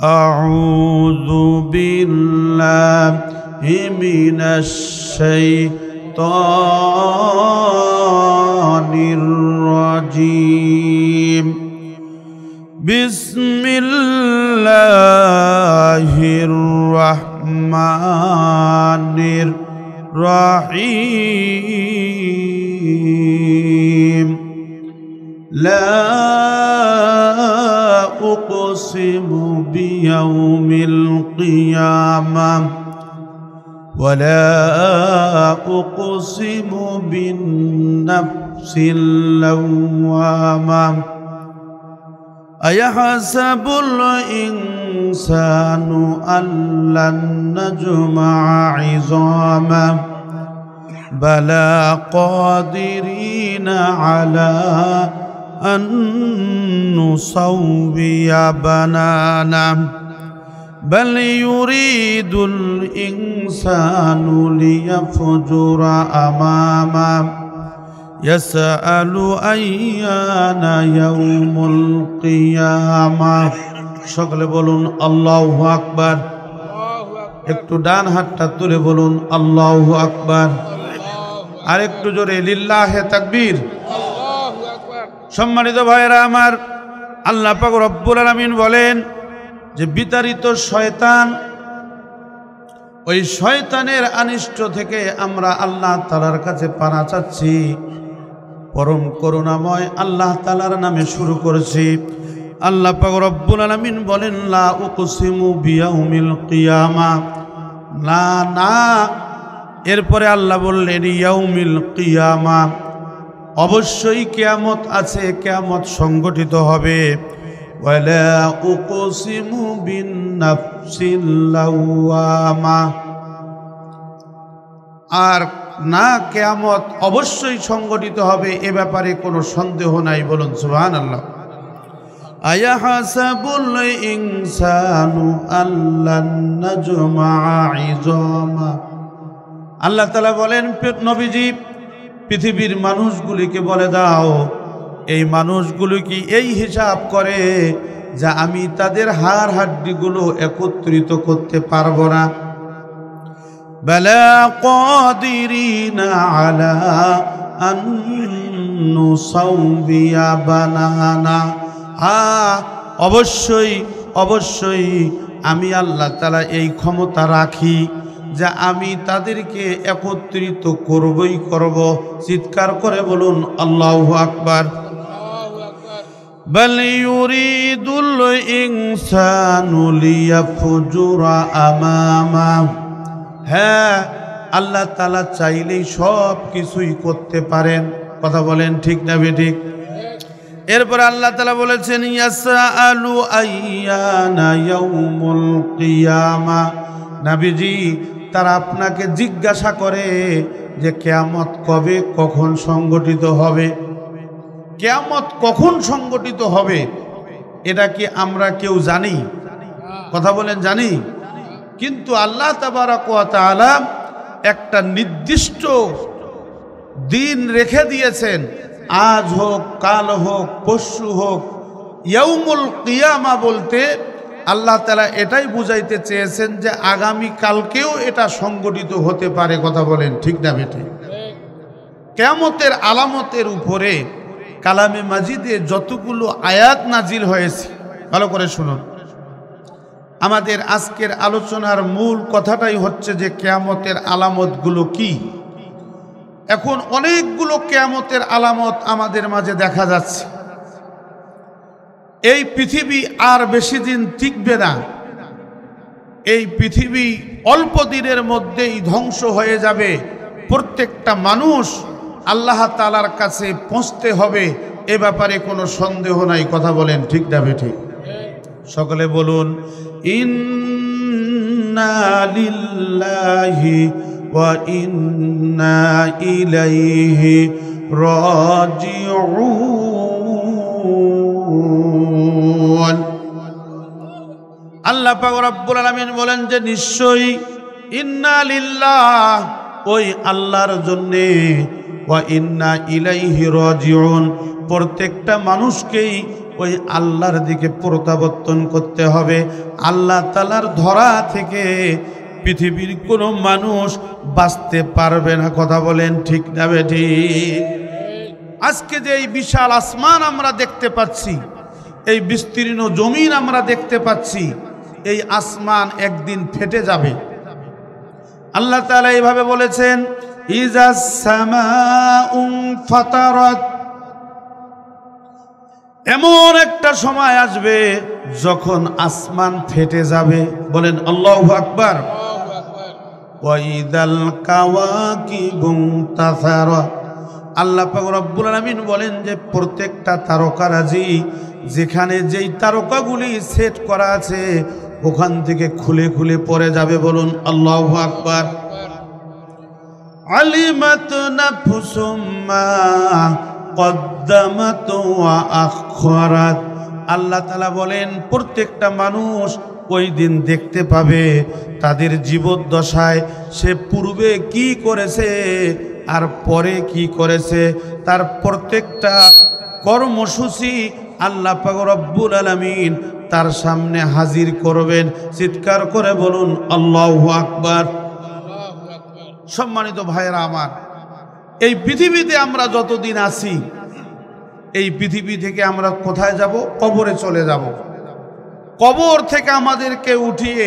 أعوذ بالله من الشيطان الرجيم بسم الله الرحمن الرحيم لا أقسم بيوم القيامة ولا أقسم بالنفس اللوامة أيحسب الإنسان أن لن نجمع عظامه بلى قادرين على أن نسوي بنانه بل يريد الإنسان ليفجر أمامه يسأل أيان يوم القيامة সকলে বলুন আল্লাহু আকবার। একটু ডান হাতটা তুলে বলুন আল্লাহু আকবার, আর একটু জোরে লিল্লাহে তাকবীর। সম্মানিত ভাইরা আমার, আল্লাহ পাক রব্বুল আলামিন বলেন যে বিতাড়িত শয়তান, ওই শয়তানের অনিষ্ট থেকে আমরা আল্লাহ তাআলার কাছে পানা চাচ্ছি। পরম করুণাময় আল্লাহ তাআলার নামে শুরু করেছি। আল্লাহ পাক রব্বুল আলামিন বলেন লা উকসিমু বিয়াউমিল কিয়ামা, না না, এরপরে আল্লাহ বললেন ইয়াউমিল কিয়ামা, অবশ্যই কিয়ামত আছে, কিয়ামত সংগঠিত হবে। ওয়ালা উকসিমু বিন-নাফসিল লাওয়ামা, আর না, কিয়ামত অবশ্যই সংগঠিত হবে, এ ব্যাপারে কোনো সন্দেহ নাই। বলুন সুবহানাল্লাহ। আয়াহাসাবুল ইনসানু আল্লান নাজমা ইজামা, আল্লাহ তাআলা বলেন নবীজি, পৃথিবীর মানুষগুলিকে বলে দাও, এই মানুষগুলো কি এই হিসাব করে যে আমি তাদের হাড় হাড্ডিগুলো একত্রিত করতে পারবো না? বালা কাদিরিনা আলা আন নুসাউবিয়া বানানা, হ্যাঁ অবশ্যই অবশ্যই আমি আল্লাহ তাআলা এই ক্ষমতা রাখি যে আমি তাদেরকে একত্রিত করবই করব। চিৎকার করে বলুন আল্লাহু আকবার। বাল ইউরিদুল ইনসানু লিয়াফজুরা আমামা, হ্যাঁ আল্লাহ তাআলা চাইলেই সব কিছুই করতে পারেন। কথা বলেন ঠিক না বেঠিক? এরপর আল্লাহ তাআলা বলেছেন ইয়াসআলু আইয়ানা ইয়াউমুল কিয়ামা, নবীজি তারা আপনাকে জিজ্ঞাসা করে যে কিয়ামত কবে কখন সংগঠিত হবে। কিয়ামত কখন সংগঠিত হবে এটা কি আমরা কেউ জানি? কথা বলেন জানি? কিন্তু আল্লাহ তাবারক ওয়া তাআলা একটা নির্দিষ্ট দিন রেখে দিয়েছেন, আজ হোক, কাল হোক, পরশু হোক। ইয়াউমুল কিয়ামা বলতে আল্লাহ তাআলা এটাই বুঝাইতে চেয়েছেন যে আগামী কালকেও এটা সংগঠিত হতে পারে। কথা বলেন ঠিক না বেঠিক? কিয়ামতের আলামতের উপরে কালামে মাজিদে যতগুলো আয়াত নাজিল হয়েছে, ভালো করে শুনুন। আমাদের আজকের আলোচনার মূল কথাটাই হচ্ছে যে কিয়ামতের আলামতগুলো কি। এখন অনেকগুলো কিয়ামতের আলামত আমাদের মাঝে দেখা যাচ্ছে। এই পৃথিবী আর বেশি দিন টিকবে না, এই পৃথিবী অল্প দিনের মধ্যেই ধ্বংস হয়ে যাবে। প্রত্যেকটা মানুষ আল্লাহ তাআলার কাছে পৌঁছতে হবে, এ ব্যাপারে কোনো সন্দেহ নাই। কথা বলেন ঠিক না বেঠিক? সকলে বলুন ইন্না লিল্লাহি ওয়া ইন্না ইলাইহি রাজিউন। আল্লাহ পাক রব্বুল আলামিন বলেন যে নিশ্চয়ই ইন্না লিল্লাহ, ওই আল্লাহর জন্যে, ওয়া ইন্না ইলাইহি রাজিউন, প্রত্যেকটা মানুষকেই ওই আল্লাহর দিকে প্রত্যাবর্তন করতে হবে। আল্লাহ তাআলার ধরা থেকে পৃথিবীর কোনো মানুষ বাঁচতে পারবে না। কথা বলেন ঠিক না বেঠিক? আজকে যে এই বিশাল আসমান আমরা দেখতে পাচ্ছি, এই বিস্তীর্ণ জমিন আমরা দেখতে পাচ্ছি, এই আসমান একদিন ফেটে যাবে। আল্লাহ তাআলা এইভাবে বলেছেন, ইজাস সামাউ ফাতারাত, এমন একটা সময় আসবে যখন আসমান ফেটে যাবে। বলেন আল্লাহু আকবার। ওয়াইদাল কাওয়াকিবু তাসারাত, আল্লাহ পাক রব্বুল আলামিন বলেন যে প্রত্যেকটা তারকারাজি যেখানে যেই তারকাগুলি সেট করা আছে ওখান থেকে খুলে খুলে পড়ে যাবে। বলুন আল্লাহু আকবার। আলিমাত নাফসুম মা কদ্দামাত ওয়া আখখারাত, আল্লাহ তাআলা বলেন প্রত্যেকটা মানুষ ওই দিন দেখতে পাবে তাদের জীবদ্দশায় সে পূর্বে কি করেছে আর পরে কি করেছে, তার প্রত্যেকটা কর্মসূচি আল্লাহ পাক রব্বুল আলামিন তার সামনে হাজির করবেন। চিৎকার করে বলুন আল্লাহু আকবার। সম্মানিত ভাইয়েরা আমার, এই পৃথিবীতে আমরা যতদিন আছি, এই পৃথিবী থেকে আমরা কোথায় যাব? কবরে চলে যাব। কবর থেকে আমাদেরকে উঠিয়ে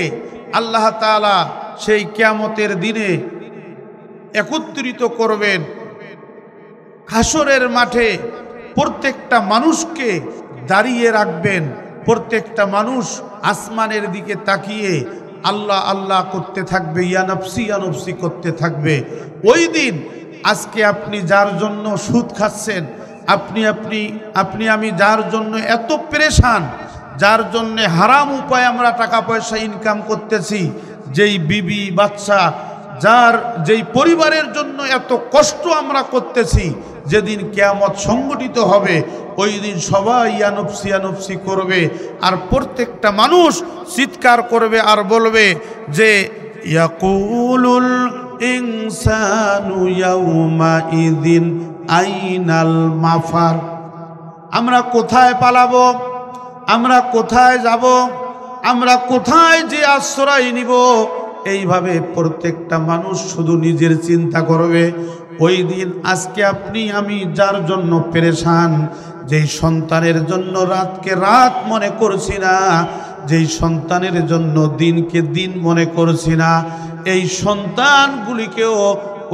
আল্লাহ তাআলা সেই কিয়ামতের দিনে একত্রিত করবেন। হাসরের মাঠে প্রত্যেকটা মানুষকে দাঁড়িয়ে রাখবেন। প্রত্যেকটা মানুষ আসমানের দিকে তাকিয়ে আল্লাহ আল্লাহ করতে থাকবে, ইয়া নফসি ইয়া নফসি করতে থাকবে। ওই দিন আজকে আপনি যার জন্য সুদ খাচ্ছেন, আপনি আমি যার জন্য এত পেরেশান, যার জন্য হারাম উপায়ে আমরা টাকা পয়সা ইনকাম করতেছি, যেই বিবি বাচ্চা, যেই পরিবারের জন্য এত কষ্ট আমরা করতেছি, যেদিন কিয়ামত সংগঠিত হবে ওই দিন সবাই ইয়া নফসি করবে। আর প্রত্যেকটা মানুষ চিৎকার করবে আর বলবে যে ইয়াকুলুল ইনসানু ইয়াউমা ইযিন আইনাল মাফার, আমরা কোথায় পালাবো, আমরা কোথায় যাব, আমরা কোথায় যে আশ্রয় নিব, এইভাবে প্রত্যেকটা মানুষ শুধু নিজের চিন্তা করবে। ওই দিন আজকে আপনি আমি যার জন্য পেরেশান, যেই সন্তানের জন্য রাতকে রাত মনে করছি না, যেই সন্তানের জন্য দিনকে দিন মনে করছি না, এই সন্তানগুলিকেও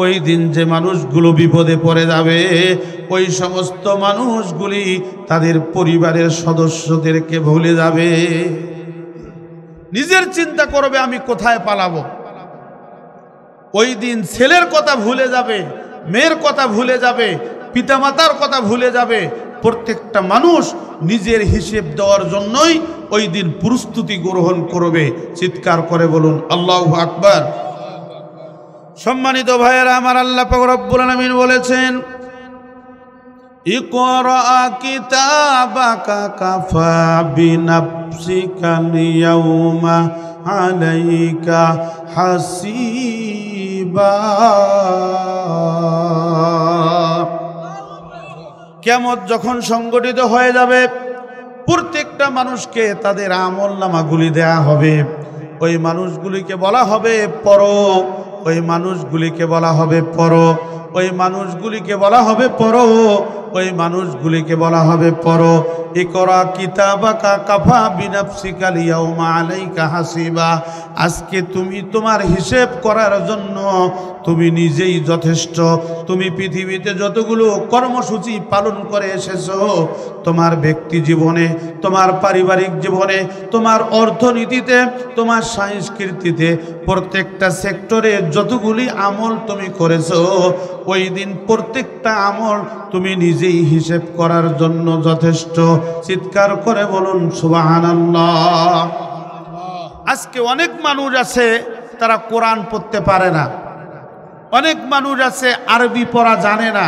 ওই দিন যে মানুষগুলো বিপদে পড়ে যাবে, ওই সমস্ত মানুষগুলি তাদের পরিবারের সদস্যদেরকে ভুলে যাবে। নিজের চিন্তা করবে আমি কোথায় পালাবো। ওই দিন ছেলের কথা ভুলে যাবে, মেয়ের কথা ভুলে যাবে, পিতামাতার কথা ভুলে যাবে। প্রত্যেকটা মানুষ নিজের হিসেব দেওয়ার জন্যই ওই দিন প্রস্তুতি গ্রহণ করবে। চিৎকার করে বলুন আল্লাহু আকবার। সম্মানিত ভাইয়েরা আমার, আল্লাহ পাক রব্বুল আলামিন বলেছেন ইকরা কিতাবাকা কাফা বিনাফসিকা ইয়াউমা আলাইকা হাসিবা। কিয়ামত যখন সংগঠিত হয়ে যাবে, প্রত্যেকটা মানুষকে তাদের আমলনামাগুলি দেয়া হবে। ওই মানুষগুলিকে বলা হবে পড়ো, ওই মানুষগুলিকে বলা হবে পড়ো, ওই মানুষগুলিকে বলা হবে পড়ো, ওই মানুষগুলিকে বলা হবে পড়ো। ইকরা কিতাবাকা কাফা বিনাফসিকা ইয়াউমা আলাইকা হাসিবা। আজকে তুমি তোমার হিসেব করার জন্য তুমি নিজেই যথেষ্ট। তুমি পৃথিবীতে যতগুলো কর্মসূচি পালন করে এসেছো, তোমার ব্যক্তি জীবনে, তোমার পারিবারিক জীবনে, তোমার অর্থনীতিতে, তোমার সংস্কৃতিতে, প্রত্যেকটা সেক্টরে যতগুলি আমল তুমি করেছো, ওই দিন প্রত্যেকটা আমল তুমি নিজেই হিসেব করার জন্য যথেষ্ট। চিৎকার করে বলুন সুবহানাল্লাহ। আজকে অনেক মানুষ আছে তারা কোরআন পড়তে পারে না, অনেক মানুষ আছে আরবি পড়া জানে না,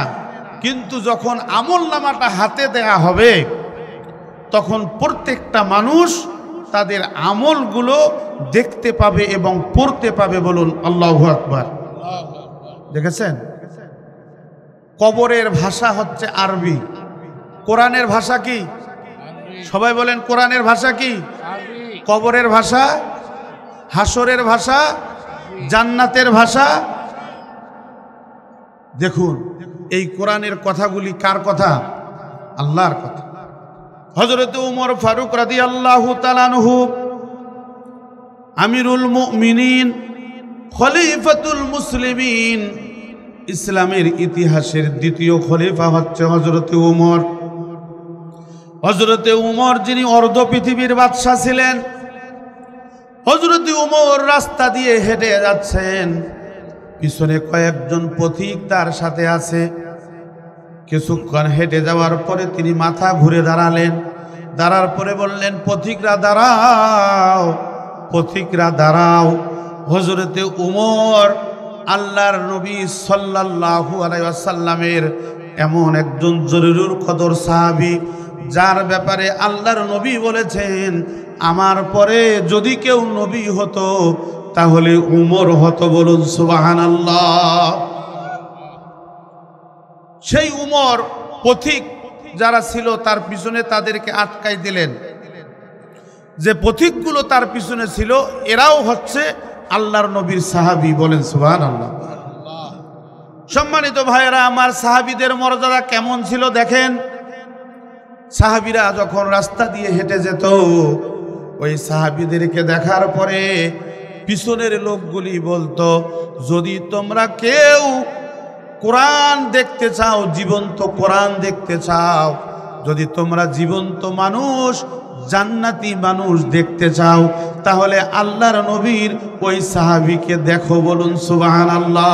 কিন্তু যখন আমলনামাটা হাতে দেয়া হবে তখন প্রত্যেকটা মানুষ তাদের আমলগুলো দেখতে পাবে এবং পড়তে পাবে। বলুন আল্লাহু আকবার। দেখেছেন, কবরের ভাষা হচ্ছে আরবি, কোরআনের ভাষা কি? সবাই বলেন কোরআনের ভাষা কি? কবরের ভাষা, হাসরের ভাষা, জান্নাতের ভাষা। দেখুন এই কোরআনের কথাগুলি কার কথা? আল্লাহর কথা। হযরত উমর ফারুক রাদিয়াল্লাহু তাআলা আনহু আমিরুল মুমিনিন, খলিফাতুল মুসলিমিন, ইসলামের ইতিহাসের দ্বিতীয় খলিফা হচ্ছে হযরত উমর। হযরত উমর যিনি অর্ধ পৃথিবীর বাদশা ছিলেন। হযরত উমর রাস্তা দিয়ে হেঁটে যাচ্ছেন, পিছনে কয়েকজন পথিক তার সাথে আছে। কিছুক্ষণ হেঁটে যাওয়ার পরে তিনি মাথা ঘুরে দাঁড়ালেন। দাঁড়ার পরে বললেন, পথিকরা দাঁড়াও, পথিকরা দাঁড়াও। হযরতে উমর আল্লাহর নবী সাল্লাল্লাহু আলাইহি ওয়াসাল্লামের এমন একজন জরুরুল কদর সাহাবী, যার ব্যাপারে আল্লাহর নবী বলেছেন, আমার পরে যদি কেউ নবী হতো তাহলে উমর হতো। বলুন সুবহানাল্লাহ। সেই উমর পথিক যারা ছিল তার পিছনে তাদেরকে আটকাই দিলেন। যে পথিকগুলো তার পিছনে ছিল এরাও হচ্ছে আল্লাহর নবীর সাহাবী। বলেন সুবহানাল্লাহ। সম্মানিত ভাইয়েরা আমার, সাহাবীদের মর্যাদা কেমন ছিল দেখেন। সাহাবীরা যখন রাস্তা দিয়ে হেঁটে যেত, ওই সাহাবীদেরকে দেখার পরে পিছনের লোকগুলি বলতো, যদি তোমরা কেউ কোরআন দেখতে চাও, জীবন্ত কোরআন দেখতে চাও, যদি তোমরা জীবন্ত মানুষ, জান্নাতি মানুষ দেখতে চাও, তাহলে আল্লাহর নবীর ওই সাহাবীকে দেখো। বলুন সুবহানাল্লাহ।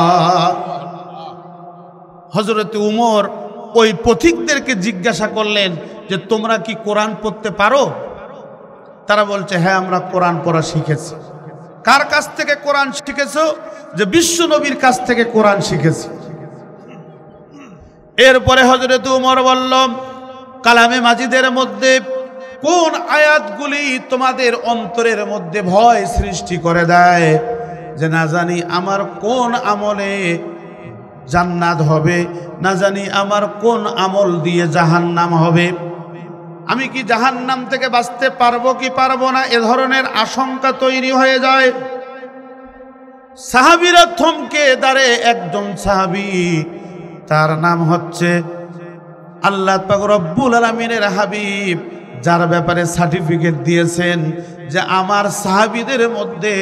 হযরত উমর ওই পথিকদেরকে জিজ্ঞাসা করলেন যে তোমরা কি কোরআন পড়তে পারো? তারা বলছে, হ্যাঁ আমরা কোরআন পড়া শিখেছি। কার কাছ থেকে কোরআন শিখেছো? যে বিশ্ব নবীর কাছ থেকে কোরআন শিখেছি। এরপরে হযরত উমর বলল, কালামে মাজিদের মধ্যে কোন আয়াতগুলি তোমাদের অন্তরের মধ্যে ভয় সৃষ্টি করে দেয়, যে না জানি আমার কোন আমলে জান্নাত হবে, না জানি আমার কোন আমল দিয়ে জাহান্নাম হবে, আমি কি জাহান্নাম থেকে বাঁচতে পারবো কি পারবো না, এ ধরনের আশঙ্কা তৈরি হয়ে যায়। সাহাবীরা থমকে দাঁড়ে। একজন সাহাবী, তার নাম হচ্ছে আল্লাহ পাক রব্বুল আলামিনের হাবিব, যার ব্যাপারে সার্টিফিকেট দিয়েছেন যে আমার সাহাবীদের মধ্যে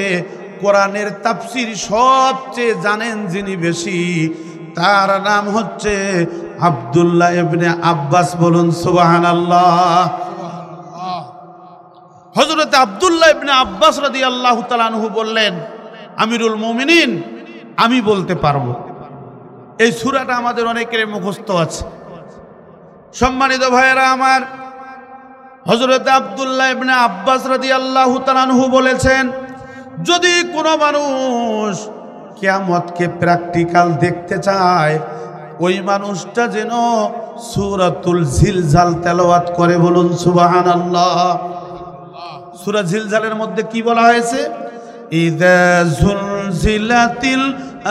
কোরআনের তাফসীর সবচেয়ে জানেন যিনি বেশি, তার নাম হচ্ছে আব্দুল্লাহ ইবনে আব্বাস। বলুন সুবহানাল্লাহ। হযরত আব্দুল্লাহ ইবনে আব্বাস রাদিয়াল্লাহু তাআলা আনহু বললেন, আমিরুল মুমিনিন, আমি বলতে পারবো। এই সূরাটা আমাদের অনেকের মুখস্থ আছে। সম্মানিত ভাইয়েরা আমার, হযরত আব্দুল্লাহ ইবনে আব্বাস রাদিয়াল্লাহু তাআলা আনহু বলেছেন, যদি কোনো মানুষ কিয়ামতকে প্র্যাকটিক্যাল দেখতে চায়, ওই মানুষটা যেন সূরাতুল জিলজাল তেলাওয়াত করে। বলুন সুবহানাল্লাহ। সূরা জিলজালের মধ্যে কি বলা হয়েছে? ইযা যুলজিলাতিল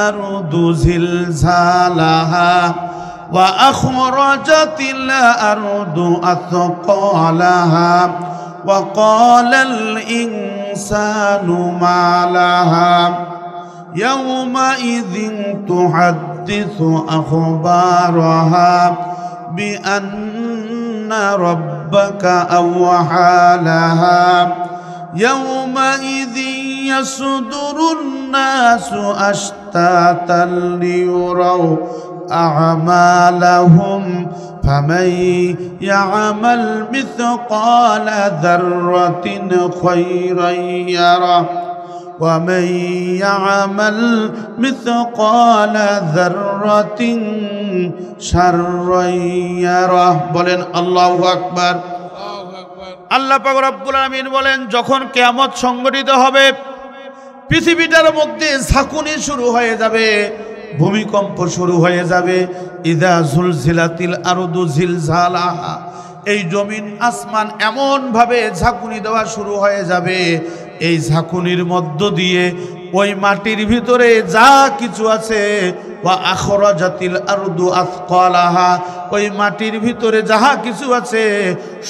আরদু জিলজালাহা ওয়া আখরাজাতিল আরদু আথকালাহা ওয়া ক্বালাল ইনসানু মা লাহা ইয়াওমাইযিন তুহাদ্দিসু আখবারাহা বিআন্না রাব্বাকা আওহা লাহা ইয়াওমাইযিন ইয়াসদুরুন নাসু আশতাতান লিয়ুরাউ أعمالهم فمن يعمل مثقال ذرة خيرا يره ومن يعمل مثقال ذرة شرا يره। বলেন আল্লাহু আকবার। আল্লাহ পাক রব্বুল আলামিন বলেন, যখন কিয়ামত সংঘটিত হবে, পৃথিবীটার মধ্যে ঝাঁকুনি শুরু হয়ে যাবে, ভূমিকম্প শুরু হয়ে যাবে। ইযা যুলজিলাতিল আরদু জিলজালাহা, এই জমিন আসমান এমন ভাবে ঝাঁকুনি দেওয়া শুরু হয়ে যাবে, এই ঝাঁকুনির মধ্য দিয়ে ওই মাটির ভিতরে যা কিছু আছে ওয়া আখরাজাতিল আরদু আথকালাহা, ওই মাটির ভিতরে যাহা কিছু আছে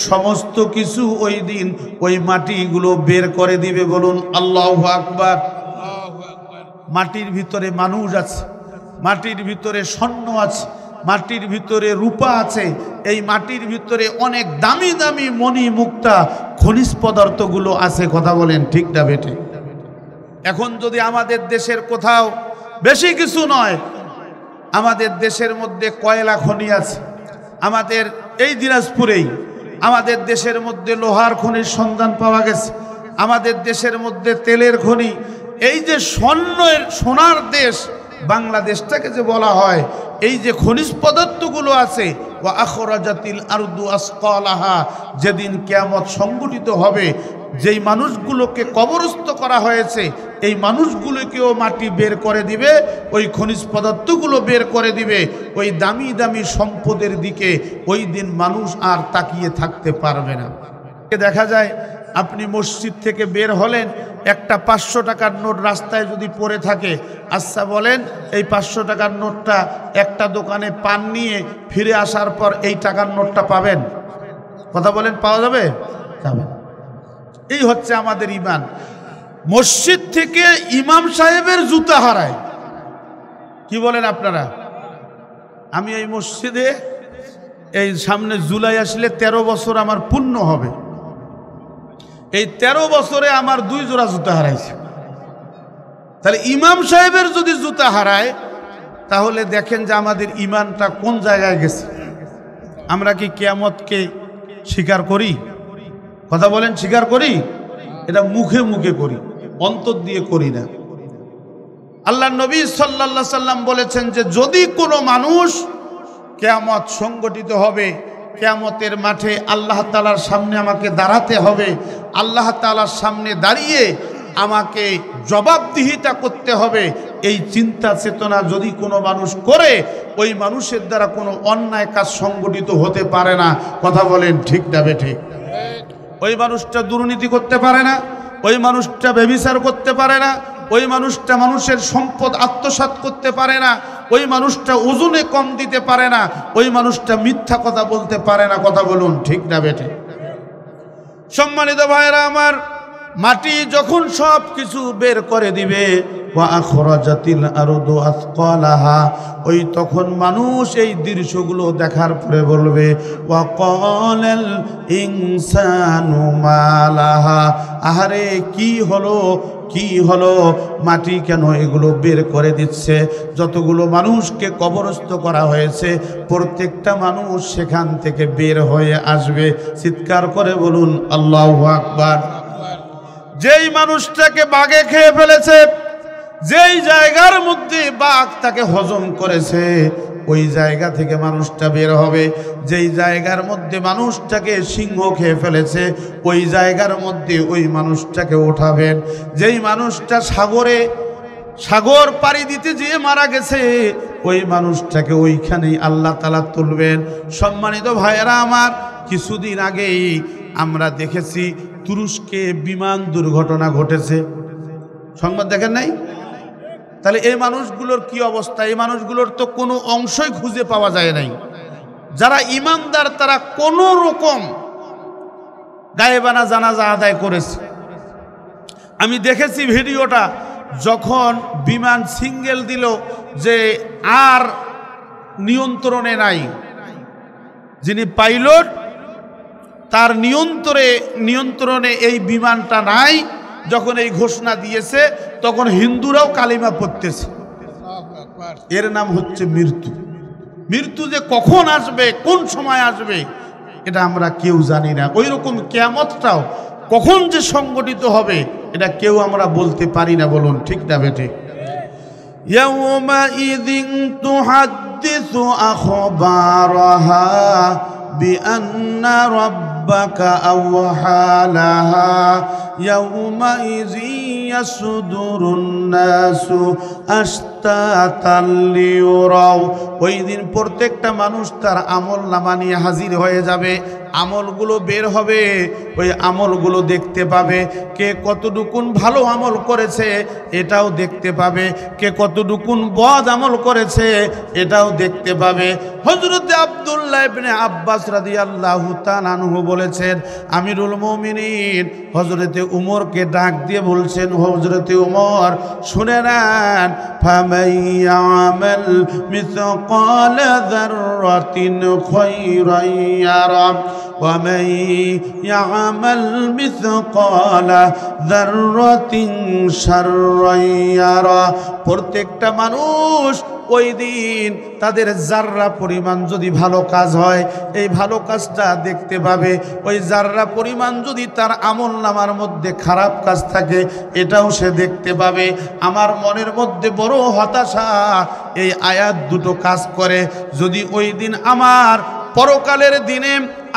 সমস্ত কিছু ওই দিন ওই মাটিগুলো বের করে দিবে। বলুন আল্লাহু আকবার। মাটির ভিতরে মানুষ আছে, মাটির ভিতরে স্বর্ণ আছে, মাটির ভিতরে রূপা আছে, এই মাটির ভিতরে অনেক দামি দামি মণি মুক্তা খনিজ পদার্থগুলো আছে। কথা বলেন ঠিক না বেটে? এখন যদি আমাদের দেশের কোথাও বেশি কিছু নয়, আমাদের দেশের মধ্যে কয়লা খনি আছে, আমাদের এই দিনাজপুরেই আমাদের দেশের মধ্যে লোহার খনির সন্ধান পাওয়া গেছে, আমাদের দেশের মধ্যে তেলের খনি, এই যে স্বর্ণের সোনার দেশ বাংলাদেশটাকে যে বলা হয়, এই যে খনিজ পদার্থগুলো আছে, ওয়া আখরাজাতিল আরদু আসকালাহা, যেদিন কিয়ামত সংঘটিত হবে, যেই মানুষগুলোকে কবরস্থ করা হয়েছে এই মানুষগুলোকেও মাটি বের করে দিবে, ওই খনিজ পদার্থগুলো বের করে দিবে, ওই দামি দামি সম্পদের দিকে ওই দিন মানুষ আর তাকিয়ে থাকতে পারবে না। দেখা যায় আপনি মসজিদ থেকে বের হলেন, একটা 500 টাকার নোট রাস্তায় যদি পড়ে থাকে, আচ্ছা বলেন এই 500 টাকার নোটটা একটা দোকানে পান নিয়ে ফিরে আসার পর এই টাকার নোটটা পাবেন? কথা বলেন, পাওয়া যাবে? যাবে। এই হচ্ছে আমাদের ঈমান। মসজিদ থেকে ইমাম সাহেবের জুতা হারায়, কি বলেন আপনারা? আমি এই মসজিদে এই সামনে জুলাই আসলে 13 বছর আমার পূর্ণ হবে, এই 13 বছরে আমার 2 জোড়া জুতা হারাইছে। তাহলে ইমাম সাহেবের যদি জুতা হারায়, তাহলে দেখেন যে আমাদের ঈমানটা কোন জায়গায় গেছে। আমরা কি কিয়ামতকে স্বীকার করি? কথা বলেন, স্বীকার করি? এটা মুখে মুখে করি, অন্তর দিয়ে করি না। আল্লাহ নবী সাল্লাল্লাহু আলাইহি সাল্লাম বলেছেন যে যদি কোনো মানুষ কিয়ামত সংগঠিত হবে, কিয়ামতের মাঠে আল্লাহ তাআলার সামনে আমাকে দাঁড়াতে হবে, আল্লাহ তাআলার সামনে দাঁড়িয়ে আমাকে জবাবদিহিতা করতে হবে, এই চিন্তা চেতনা যদি কোনো মানুষ করে, ওই মানুষের দ্বারা কোনো অন্যায় কাজ সংগঠিত হতে পারে না। কথা বলেন ঠিক না বেঠিক? ওই মানুষটা দুর্নীতি করতে পারে না, ওই মানুষটা ব্যভিচার করতে পারে না, ওই মানুষটা মানুষের সম্পদ আত্মসাৎ করতে পারে না, ওই মানুষটা ওজনে কম দিতে পারে না, ওই মানুষটা মিথ্যা কথা বলতে পারে না। কথা বলুন ঠিক না বেঠিক? সম্মানিত ভাইরা আমার, মাটি যখন সব কিছু বের করে দিবে, ওয়া আখরাজাতিল আরদু আথকালাহা, ওই তখন মানুষ এই দৃশ্যগুলো দেখার পরে বলবে, ওয়া ক্বালাল ইনসানু মালাহা, আহারে কি হলো, কি হলো, মাটি কেন এগুলো বের করে দিচ্ছে? যতগুলো মানুষকে কবরস্থ করা হয়েছে প্রত্যেকটা মানুষ সেখান থেকে বের হয়ে আসবে। চিৎকার করে বলুন আল্লাহু আকবার। যেই মানুষটাকে বাঘে খেয়ে ফেলেছে, যেই জায়গার মধ্যে বাঘ তাকে হজম করেছে, ওই জায়গা থেকে মানুষটা বের হবে। যেই জায়গার মধ্যে মানুষটাকে সিংহ খেয়ে ফেলেছে, ওই জায়গার মধ্যে ওই মানুষটাকে ওঠাবেন। যেই মানুষটা সাগর পাড়ি দিতে যেয়ে মারা গেছে, ওই মানুষটাকে ওইখানেই আল্লাহ তাআলা তুলবেন। সম্মানিত ভাইয়েরা আমার, কিছুদিন আগেই আমরা দেখেছি তুরস্কে বিমান দুর্ঘটনা ঘটেছে, সংবাদ দেখেন নাই? তাহলে এই মানুষগুলোর কি অবস্থা? এই মানুষগুলোর তো কোনো অংশই খুঁজে পাওয়া যায় নাই। যারা ইমানদার তারা কোনো রকম গায়েবানা জানাজা আদায় করেছে। আমি দেখেছি ভিডিওটা, যখন বিমান সিঙ্গেল দিল যে আর নিয়ন্ত্রণে নাই, যিনি পাইলট তার নিয়ন্ত্রণে এই বিমানটা নাই, যখন এই ঘোষণা দিয়েছে তখন হিন্দুরাও কালিমা পড়তেছে। এর নাম হচ্ছে মৃত্যু। মৃত্যু যে কখন আসবে, কোন সময় আসবে, এটা আমরা কেউ জানি না। ওই রকম কিয়ামতটাও কখন যে সংগঠিত হবে এটা কেউ আমরা বলতে পারি না। বলুন ঠিক না বেঠিক? ইয়াউমাইযিন তুহাদ্দিসু আখবারাহা বিআন্না রাব্বাকা আওহা লাহা ইয়াউমাইযিন ইয়াসদুরুন নাসু মুফতাতাল লিউরাও, ওই দিন প্রত্যেকটা মানুষ তার আমলনামা নিয়ে হাজির হয়ে যাবে, আমলগুলো বের হবে, ওই আমলগুলো দেখতে পাবে, কে কতটুকুন ভালো আমল করেছে এটাও দেখতে পাবে, কে কতটুকুন বদ আমল করেছে এটাও দেখতে পাবে। হযরত আব্দুল্লাহ ইবনে আব্বাস রাদিয়াল্লাহু তাআলা আনহু বলেছেন, আমিরুল মুমিনিন হযরতে উমরকে ডাক দিয়ে বলছেন, হযরতে উমর শুনে নেন, ফামাইয়ামাল মিসকালা যাররাতিন খায়রান ইয়ারা ومن يعمل مثقال ذرة شرا يرى। প্রত্যেকটা মানুষ ওই দিন তাদের জাররা পরিমাণ যদি ভালো কাজ হয় এই ভালো কাজটা দেখতে পাবে, ওই জাররা পরিমাণ যদি তার আমলনামার মধ্যে খারাপ কাজ থাকে এটাও সে দেখতে পাবে। আমার মনের মধ্যে বড় হতাশা, এই আয়াত দুটো কাজ করে। যদি ওই দিন আমার পরকালের দিনে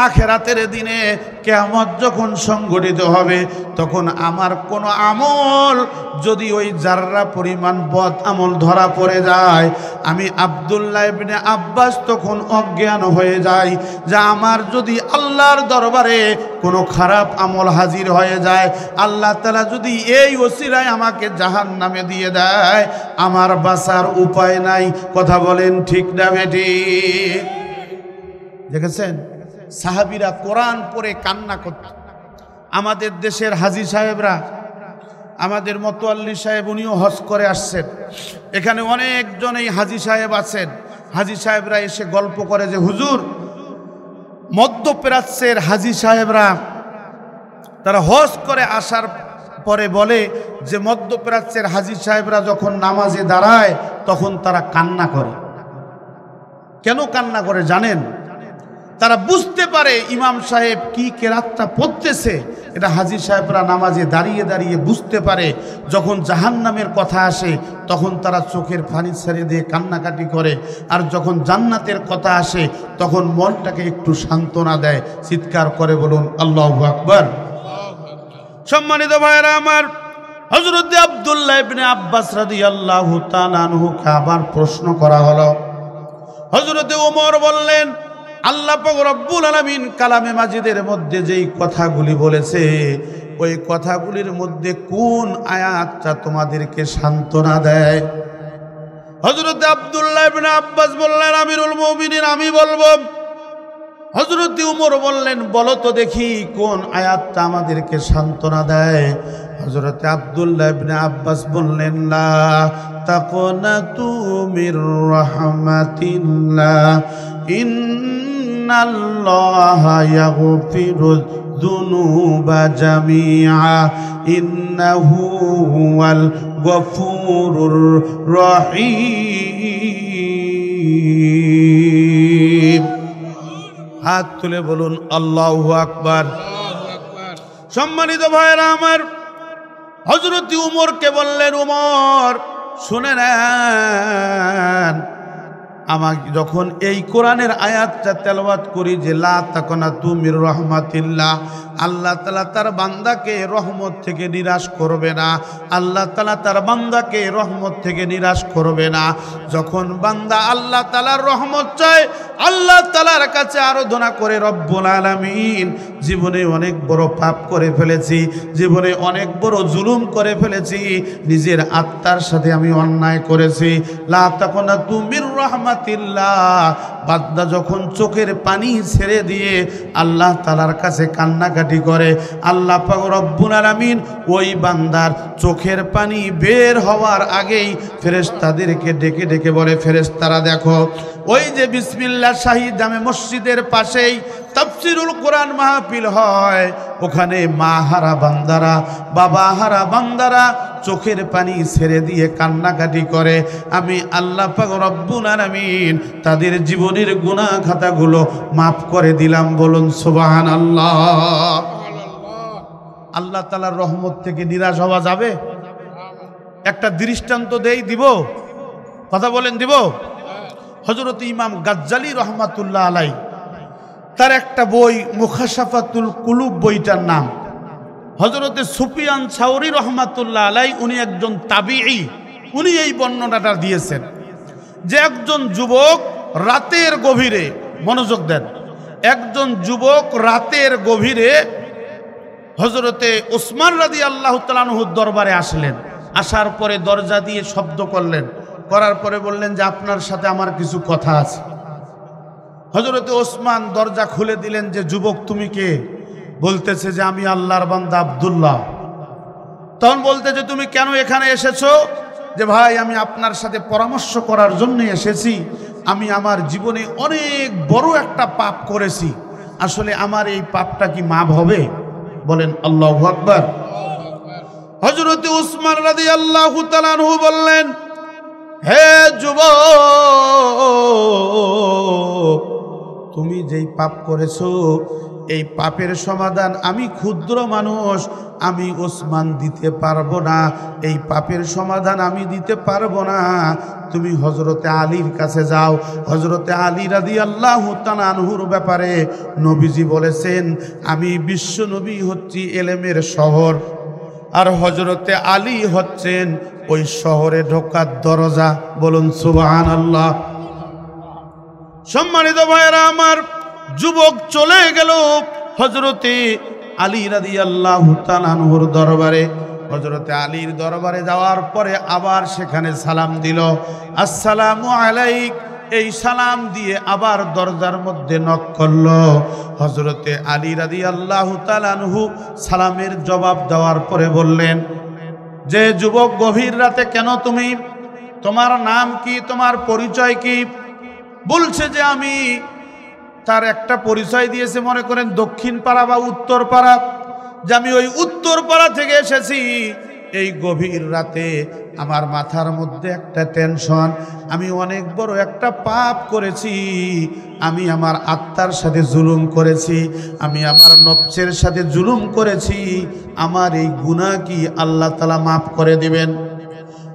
আখেরাতের দিনে কিয়ামত যখন সংঘটিত হবে তখন আমার কোনো আমল যদি ওই জাররা পরিমাণ বদ আমল ধরা পড়ে যায়, আমি আব্দুল্লাহ ইবনে আব্বাস তখন অজ্ঞান হয়ে যাই যে আমার যদি আল্লাহর দরবারে কোনো খারাপ আমল হাজির হয়ে যায়, আল্লাহ তাআলা যদি এই ওসিলায় আমাকে জাহান্নামে দিয়ে দেয়, আমার বাঁচার উপায় নাই। কথা বলেন ঠিক না বেঠিক? দেখেছেন সাহাবীরা কোরআন পড়ে কান্না করত। আমাদের দেশের হাজী সাহেবরা, আমাদের মতোয়াল্লি সাহেব উনিও হজ করে আসছেন, এখানে অনেকজন এই হাজী সাহেব আছেন। হাজী সাহেবরা এসে গল্প করে যে হুজুর, মধ্যপ্রাচ্যের হাজী সাহেবরা তারা হজ করে আসার পরে বলে যে মধ্যপ্রাচ্যের হাজী সাহেবরা যখন নামাজে দাঁড়ায় তখন তারা কান্না করে। কেন কান্না করে জানেন? তারা বুঝতে পারে ইমাম সাহেব কি কেরাতটা পড়তেছে, এটা হাজী সাহেবরা নামাজে দাঁড়িয়ে দাঁড়িয়ে বুঝতে পারে। যখন জাহান্নামের কথা আসে তখন তারা চোখের পানি ছেড়ে দিয়ে কান্নাকাটি করে, আর যখন জান্নাতের কথা আসে তখন মনটাকে একটু সান্ত্বনা দেয়। চিৎকার করে বলুন আল্লাহু আকবার। সম্মানিত ভাইরা আমার, হযরত আব্দুল্লাহ ইবনে আব্বাস রাদিয়াল্লাহু তাআলা আনহুকে আবার প্রশ্ন করা হলো। হযরত ওমর বললেন, আল্লাহ পাক রব্বুল আলামিন কালামে মাজিদের মধ্যে যেই কথাগুলি বলেছে ওই কথাগুলির মধ্যে কোন আয়াতটা তোমাদেরকে সান্ত্বনা দেয়? হযরত আব্দুল্লাহ ইবনে আব্বাস বললেন, আমিরুল মুমিনিন আমি বলবো। হযরত উমর বললেন, বলো তো দেখি কোন আয়াতটা আমাদেরকে সান্ত্বনা দেয়? হযরত আব্দুল্লাহ ইবনে আব্বাস বললেন, লা তাকনাতু মির রাহমাতিল্লাহ ইন্নাল্লাহা ইয়াগফিরুয যুনুবা জামিআ ইন্নাহু হুয়াল গফুরুর রহিম। হাত তুলে বলুন আল্লাহু আকবার। সম্মানিত ভাইরা আমার, হযরত উমরকে বললেন, উমর শুনে নেন, আমাকে যখন এই কোরআনের আয়াতটা তেলাওয়াত করি যে লা তাকনাতু মির রাহমাতিল্লাহ, আল্লাহ তাআলা তার বান্দাকে রহমত থেকে নিরাশ করবে না, আল্লাহ তাআলা তার বান্দাকে রহমত থেকে নিরাশ করবে না। যখন বান্দা আল্লাহ তাআলার রহমত চায়, আল্লাহ তাআলার কাছে আরাধনা করে, রব্বুল আলামিন জীবনে অনেক বড় পাপ করে ফেলেছি, জীবনে অনেক বড় জুলুম করে ফেলেছি, নিজের আত্মার সাথে আমি অন্যায় করেছি, লা তাকনাতু মির রাহমাতিল্লাহ, বান্দা যখন চোখের পানি ছেড়ে দিয়ে আল্লাহ তাআলার কাছে কান্নাকাটি করে, আল্লাহ পাক রব্বুল আলামিন ওই বান্দার চোখের পানি বের হওয়ার আগেই ফেরেশতাদেরকে ডেকে ডেকে বলে, ফেরেশতারা দেখো ওই যে বিসমিল্লাহ শাহী জামে মসজিদের পাশেই তাফসীরুল কোরআন মাহফিল হয়, ওখানে মা হারা বান্দারা, বাবা হারা বান্দারা চোখের পানি ছেড়ে দিয়ে কান্নাকাটি করে, আমি আল্লাহ পাক রব্বুল আলামিন তাদের জীবনের গুনাহ খাতাগুলো মাফ করে দিলাম। বলুন সুবহানাল্লাহ। আল্লাহ তাআলার রহমত থেকে নিরাশ হওয়া যাবে? একটা দৃষ্টান্ত দিব, কথা বলেন দিব? হযরত ইমাম গাজ্জালী রহমাতুল্লাহ আলাইহি তার একটা বই মুখাশাফাতুল কুলুব বইটার নাম। হযরতে সুফিয়ান সাউরি রহমাতুল্লাহ আলাইহি উনি একজন তাবিঈ, উনি এই বর্ণনাটা দিয়েছেন যে একজন যুবক রাতের গভীরে, মনোযোগ দেন, একজন যুবক রাতের গভীরে হযরতে ওসমান রাদিয়াল্লাহু তাআলা আনহুর দরবারে আসলেন। আসার পরে দরজা দিয়ে শব্দ করলেন, করার পরে বললেন যে আপনার সাথে আমার কিছু কথা আছে। হযরতে ওসমান দরজা খুলে দিলেন যে যুবক তুমি কে? বলতেছে যে আমি আল্লাহর বান্দা আব্দুল্লাহ। তখন বলতেছে তুমি কেন এখানে এসেছো? যে ভাই আমি আপনার সাথে পরামর্শ করার জন্য এসেছি। আমি আমার জীবনে অনেক বড় একটা পাপ করেছি, আসলে আমার এই পাপটা কি মাফ হবে? বলেন আল্লাহু আকবার। হযরতে ওসমান রাদিয়াল্লাহু তাআলা আনহু বললেন, হে যুবক, তুমি যেই পাপ করেছো এই পাপের সমাধান আমি ক্ষুদ্র মানুষ, আমি ওসমান দিতে পারবো না। এই পাপের সমাধান আমি দিতে পারবো না। তুমি হযরতে আলীর কাছে যাও। হযরতে আলী রাদিয়াল্লাহু তাআলা আনহুর ব্যাপারে নবীজি বলেছেন, আমি বিশ্ব নবী হচ্ছি এলেমের শহর, আর হযরতে আলী হচ্ছেন ওই শহরে ঢোকার দরজা। বলুন সুবহানাল্লাহ। সম্মানিত ভাইরা আমার, যুবক চলে গেল হযরতে আলী রাদিয়াল্লাহু তাআলা আনহুর দরবারে। হযরতে আলীর দরবারে যাওয়ার পরে আবার সেখানে সালাম দিল, আসসালামু আলাইক। এই সালাম দিয়ে আবার দরজার মধ্যে নক করলো। হযরতে আলী রাদিয়াল্লাহু তাআলা আনহু সালামের জবাব দেওয়ার পরে বললেন যে যুবক, গভীর রাতে কেন তুমি? তোমার নাম কি? তোমার পরিচয় কি? বলছে যে আমি, তার একটা পরিচয় দিয়েছে, মনে করেন দক্ষিণ পাড়া বা উত্তর পাড়া, যে আমি ওই উত্তর পাড়া থেকে এসেছি। এই গভীর রাতে আমার মাথার মধ্যে একটা টেনশন, আমি অনেক বড় একটা পাপ করেছি, আমি আমার আত্মার সাথে জুলুম করেছি, আমি আমার নফসের সাথে জুলুম করেছি। আমার এই গুনাহ কি আল্লাহ তাআলা মাফ করে দিবেন?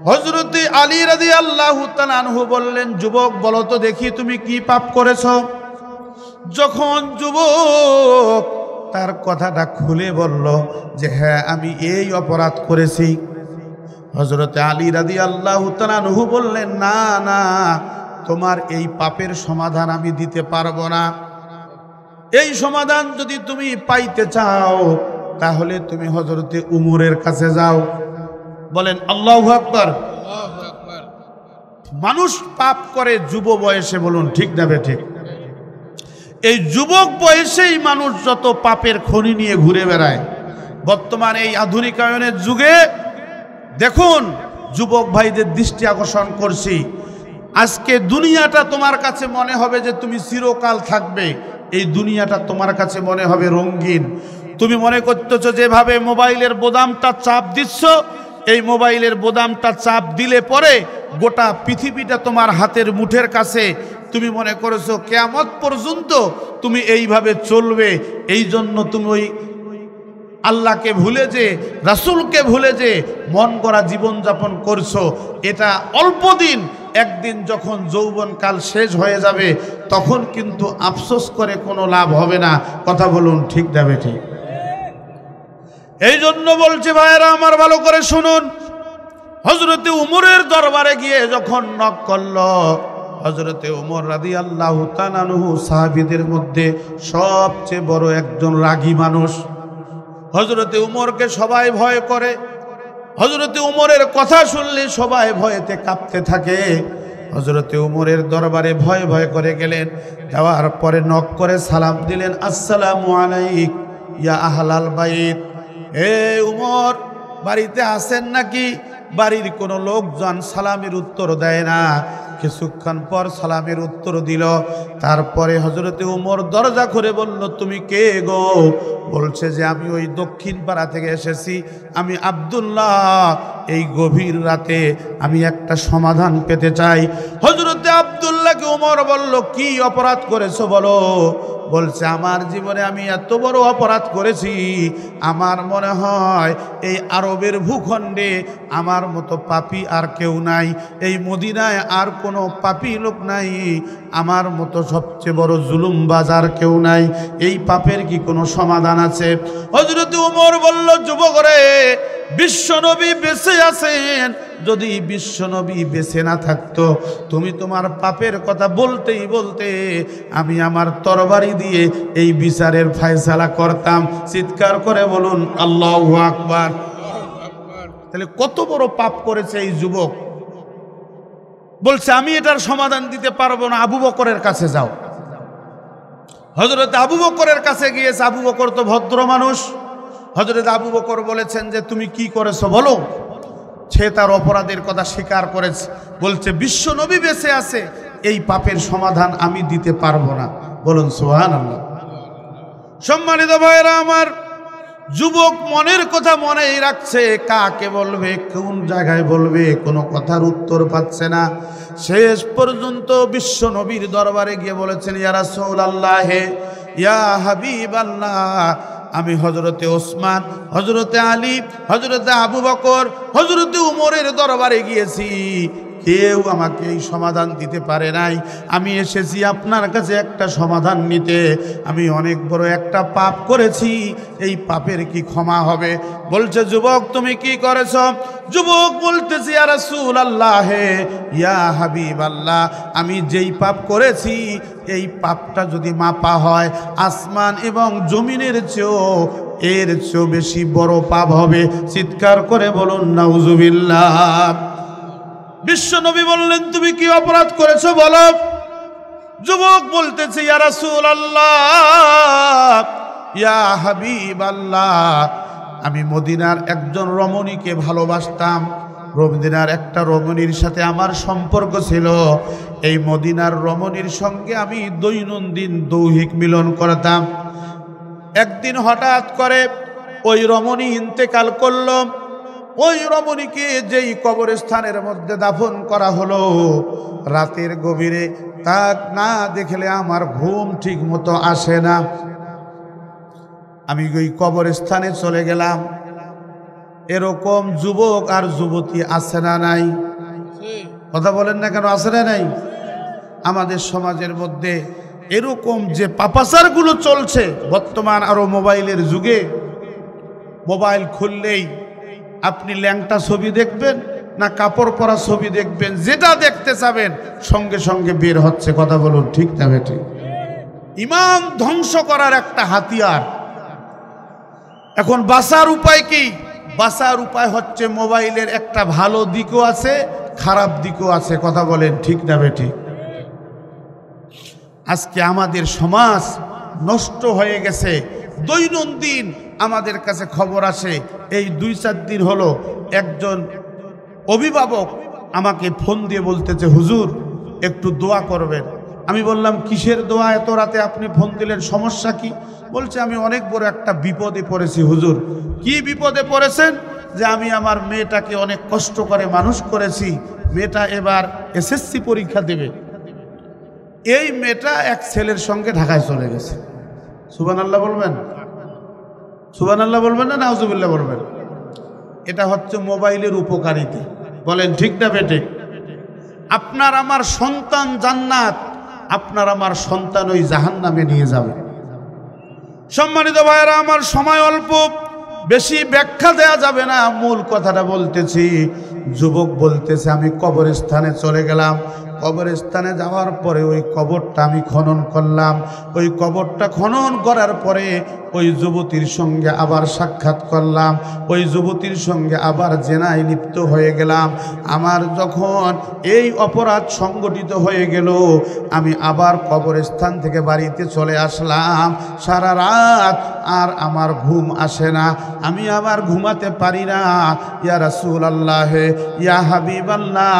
হযরতে আলী রাদিয়াল্লাহু তাআলা আনহু বললেন, যুবক বলো তো দেখি তুমি কি পাপ করেছো? যখন যুবক তার কথাটা খুলে বলল যে হ্যাঁ আমি এই অপরাধ করেছি, হযরতে আলী রাদিয়াল্লাহু তাআলা আনহু বললেন, না না, তোমার এই পাপের সমাধান আমি দিতে পারবো না। এই সমাধান যদি তুমি পাইতে চাও তাহলে তুমি হযরতে উমরের কাছে যাও। বলেন আল্লাহু আকবার। মানুষ পাপ করে যুব বয়সে, বলুন ঠিক না বেঠিক? এই যুবক বয়সেই মানুষ যত পাপের খনি নিয়ে ঘুরে বেড়ায়। বর্তমানে এই আধুনিকায়নের যুগে দেখুন, যুবক ভাইদের দৃষ্টি আকর্ষণ করছি, আজকে দুনিয়াটা তোমার কাছে মনে হবে যে তুমি চিরকাল থাকবে। এই দুনিয়াটা তোমার কাছে মনে হবে রঙিন। তুমি মনে করতেছো যেভাবে মোবাইলের বোতামটা চাপ দিচ্ছ, এই মোবাইলের বোতামটা চাপ দিলে পরে গোটা পৃথিবীটা তোমার হাতের মুঠের কাছে। তুমি মনে করেছো কিয়ামত পর্যন্ত তুমি এইভাবে চলবে। এই জন্য তুমি ওই আল্লাহকে ভুলে যে, রাসূলকে ভুলে যে মন গড়া জীবনযাপন করছো। এটা অল্প দিন, একদিন যখন যৌবনকাল শেষ হয়ে যাবে তখন কিন্তু আফসোস করে কোনো লাভ হবে না। কথা বলুন ঠিক না বেঠিক? এই জন্য বলছে ভাইয়েরা আমার, ভালো করে শুনুন। হযরতে উমরের দরবারে গিয়ে যখন নক করল, হযরতে উমর রাদিয়াল্লাহু তাআলা আনহু সাহাবীদের মধ্যে সবচেয়ে বড় একজন রাগী মানুষ। হযরতে উমরকে সবাই ভয় করে। হযরতে উমরের কথা শুনলে সবাই ভয়েতে কাঁপতে থাকে। হযরতে উমরের দরবারে ভয় ভয় করে গেলেন। যাওয়ার পরে নক করে সালাম দিলেন, আসসালামু আলাইক ইয়া আহলাল বাইত। হে উমর, বাড়িতে আছেন নাকি? বাড়ির কোনো লোকজন সালামের উত্তর দেয় না। কিছুক্ষণ পর সালামের উত্তর দিল। তারপরে হযরতে উমর দরজা খুলে বলল, তুমি কে গো? বলছে যে আমি ওই দক্ষিণ পাড়া থেকে এসেছি, আমি আব্দুল্লাহ। এই গভীর রাতে আমি একটা সমাধান পেতে চাই। হযরতে আব্দুল্লাহকে উমর বলল, কি অপরাধ করেছো বলো? বলছে আমার জীবনে আমি এত বড় অপরাধ করেছি, আমার মনে হয় এই আরবের ভূখণ্ডে আমার মতো পাপী আর কেউ নাই। এই মদিনায় আর কোনো পাপী লোক নাই, আমার মতো সবচেয়ে বড় জুলুমবাজ আর কেউ নাই। এই পাপের কি কোনো সমাধান আছে? হযরত উমর বলল, যুবক রে, বিশ্বনবী বেঁচে আছেন, যদি বিশ্বনবী বেঁচে না থাকতো তুমি তোমার পাপের কথা বলতেই বলতে আমি আমার তরবারি দিয়ে এই বিচারের ফয়সালা করতাম। চিৎকার করে বলুন আল্লাহু আকবার। তাহলে কত বড় পাপ করেছে এই যুবক। বলছে আমি এটার সমাধান দিতে পারবো না, আবু বকরের কাছে যাও। হযরত আবু বকরের কাছে গিয়েছে। আবু বকর তো ভদ্র মানুষ। হযরত আবু বকর বলেছেন যে তুমি কি করেছো বলো। সে তার অপরাধের কথা স্বীকার করেছে। বলছে বিশ্ব নবী বেঁচে আছে, এই পাপের সমাধান আমি দিতে পারবো না। বলুন সুবহানাল্লাহ। সম্মানিত ভাইরা আমার, যুবক মনের কথা মনেই রাখছে, কাকে বলবে, কোন জায়গায় বলবে, কোনো কথার উত্তর পাচ্ছে না। শেষ পর্যন্ত বিশ্ব নবীর দরবারে গিয়ে বলেছেন, ইয়া রাসূলুল্লাহ, ইয়া হাবিবাল্লাহ, আমি হযরতে ওসমান, হযরতে আলী, হযরতে আবু বকর, হযরতে উমরের দরবারে গিয়েছি, কেউ আমাকে এই সমাধান দিতে পারে নাই। আমি এসেছি আপনার কাছে একটা সমাধান নিতে। আমি অনেক বড় একটা পাপ করেছি, এই পাপের কি ক্ষমা হবে? বলছে যুবক তুমি কি করেছ? যুবক বলতেছি ইয়া রাসূলুল্লাহ, ইয়া হাবিবাল্লাহ, আমি যেই পাপ করেছি এই পাপটা যদি মাপা হয় আসমান এবং জমিনের এর চেয়েও বেশি বড় পাপ হবে। চিৎকার করে বলুন নাউজুবিল্লাহ। বিশ্ব নবী বললেন তুমি কি অপরাধ করেছো বলো। যুবক বলতেছে ইয়া রাসূলুল্লাহ, ইয়া হাবিবাল্লাহ, আমি মদিনার একজন রমণীকে ভালোবাসতাম। মদিনার একটা রমণীর সাথে আমার সম্পর্ক ছিল। এই মদিনার রমণীর সঙ্গে আমি দৈনন্দিন দৈহিক মিলন করতাম। একদিন হঠাৎ করে ওই রমণী ইন্তেকাল করল। ওই রমণীকে যেই কবরস্থানের মধ্যে দাফন করা হলো, রাতের গভীরে তাক না দেখলে আমার ঘুম ঠিক মতো আসে না। আমি ওই কবরস্থানে চলে গেলাম। এরকম যুবক আর যুবতী আছে না নাই? কথা বলেন না কেন, আছে না নাই? আমাদের সমাজের মধ্যে এরকম যে পাপাচারগুলো চলছে বর্তমান আরো মোবাইলের যুগে, মোবাইল খুললেই আপনি ল্যাংটা ছবি দেখবেন না কাপড় পরা ছবি দেখবেন, যেটা দেখতে চাবেন সঙ্গে সঙ্গে বের হচ্ছে। কথা বলুন ঠিক না বেঠিক? ইমান ধ্বংস করার একটা হাতিয়ার। এখন বাঁচার উপায় কি? বাঁচার উপায় হচ্ছে মোবাইলের একটা ভালো দিকও আছে, খারাপ দিকও আছে। কথা বলেন ঠিক না বেঠিক? আজকে আমাদের সমাজ নষ্ট হয়ে গেছে। দৈনন্দিন আমাদের কাছে খবর আসে। এই 2-4 দিন হলো একজন অভিভাবক আমাকে ফোন দিয়ে বলতেছে হুজুর একটু দোয়া করবেন। আমি বললাম কিসের দোয়া, এত রাতে আপনি ফোন দিলেন, সমস্যা কি? বলছে আমি অনেক বড় একটা বিপদে পড়েছি হুজুর। কি বিপদে পড়েছেন? যে আমি আমার মেয়েটাকে অনেক কষ্ট করে মানুষ করেছি, মেয়েটা এবার এসএসসি পরীক্ষা দেবে। এই মেয়েটা এক ছেলের সঙ্গে ঢাকায় চলে গেছে। সুবহানাল্লাহ বলবেন? সুবহানাল্লাহ বলবেন না নাউজুবিল্লাহ বলবেন? এটা হচ্ছে মোবাইলের উপকারিতা। বলেন ঠিক না বেঠিক? আপনার আমার সন্তান জান্নাত, আপনার আমার সন্তান ওই জাহান্নামে নিয়ে যাবে। সম্মানিত ভাইয়েরা আমার, সময় অল্প, বেশি ব্যাখ্যা দেয়া যাবে না, মূল কথাটা বলতেছি। যুবক বলতেছে আমি কবরস্থানে চলে গেলাম। কবরস্থানে যাওয়ার পরে ওই কবরটা আমি খনন করলাম। ওই কবরটা খনন করার পরে ওই যুবতীর সঙ্গে আবার সাক্ষাৎ করলাম। ওই যুবতীর সঙ্গে আবার জেনায় লিপ্ত হয়ে গেলাম। আমার যখন এই অপরাধ সংগঠিত হয়ে গেল, আমি আবার কবরস্থান থেকে বাড়িতে চলে আসলাম। সারা রাত আর আমার ঘুম আসে না, আমি আবার ঘুমাতে পারি না। ইয়া রাসূলুল্লাহ, ইয়া হাবিবাল্লাহ,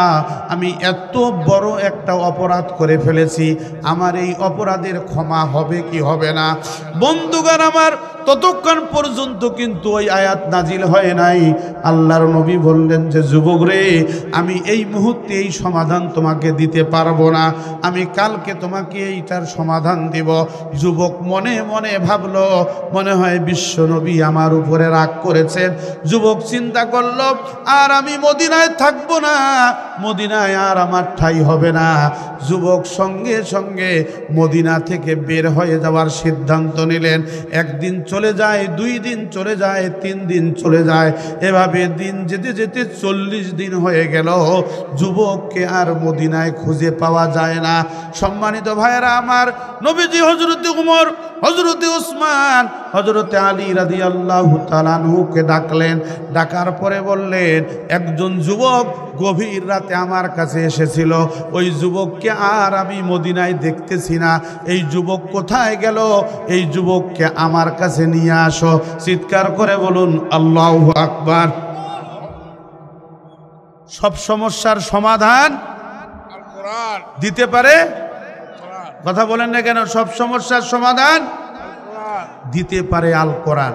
আমি এত বড় একটা অপরাধ করে ফেলেছি, আমার এই অপরাধের ক্ষমা হবে কি হবে না? বন্ধুগণ আমার, ততক্ষণ পর্যন্ত কিন্তু ওই আয়াত নাজিল হয় নাই। আল্লাহর নবী বললেন যে যুবক রে, আমি এই মুহূর্তে এই সমাধান তোমাকে দিতে পারবো না, আমি কালকে তোমাকে এইটার সমাধান দিব। যুবক মনে মনে ভাবলো মনে হয় বিশ্ব নবী আমার উপরে রাগ করেছেন। যুবক চিন্তা করলো আর আমি মদিনায় থাকবো না, মদিনায় আর আমার ঠাঁই হবে না। যুবক সঙ্গে সঙ্গে মদিনা থেকে বের হয়ে যাওয়ার সিদ্ধান্ত নিলেন। একদিন চলে যায়, 2 দিন চলে যায়, 3 দিন চলে যায়, এভাবে দিন যেতে যেতে 40 দিন হয়ে গেল। যুবককে আর মদিনায় খুঁজে পাওয়া যায় না। সম্মানিত ভাইয়েরা আমার, নবীজি হযরতে উমর, হযরতে ওসমান, হযরতে আলী রাদিয়াল্লাহু তাআলা আনহুকে ডাকলেন। ডাকার পরে বললেন, একজন যুবক গভীর রাতে আমার কাছে এসেছিল, ওই যুবককে আর আমি মদিনায় দেখতেছি না। এই যুবক কোথায় গেল? এই যুবককে আমার কাছে নিয়ে আসো। চিৎকার করে বলুন আল্লাহু আকবার। সব সমস্যার সমাধান দিতে পারে? কথা বলেন না কেন? সব সমস্যার সমাধান দিতে পারে আল কোরআন।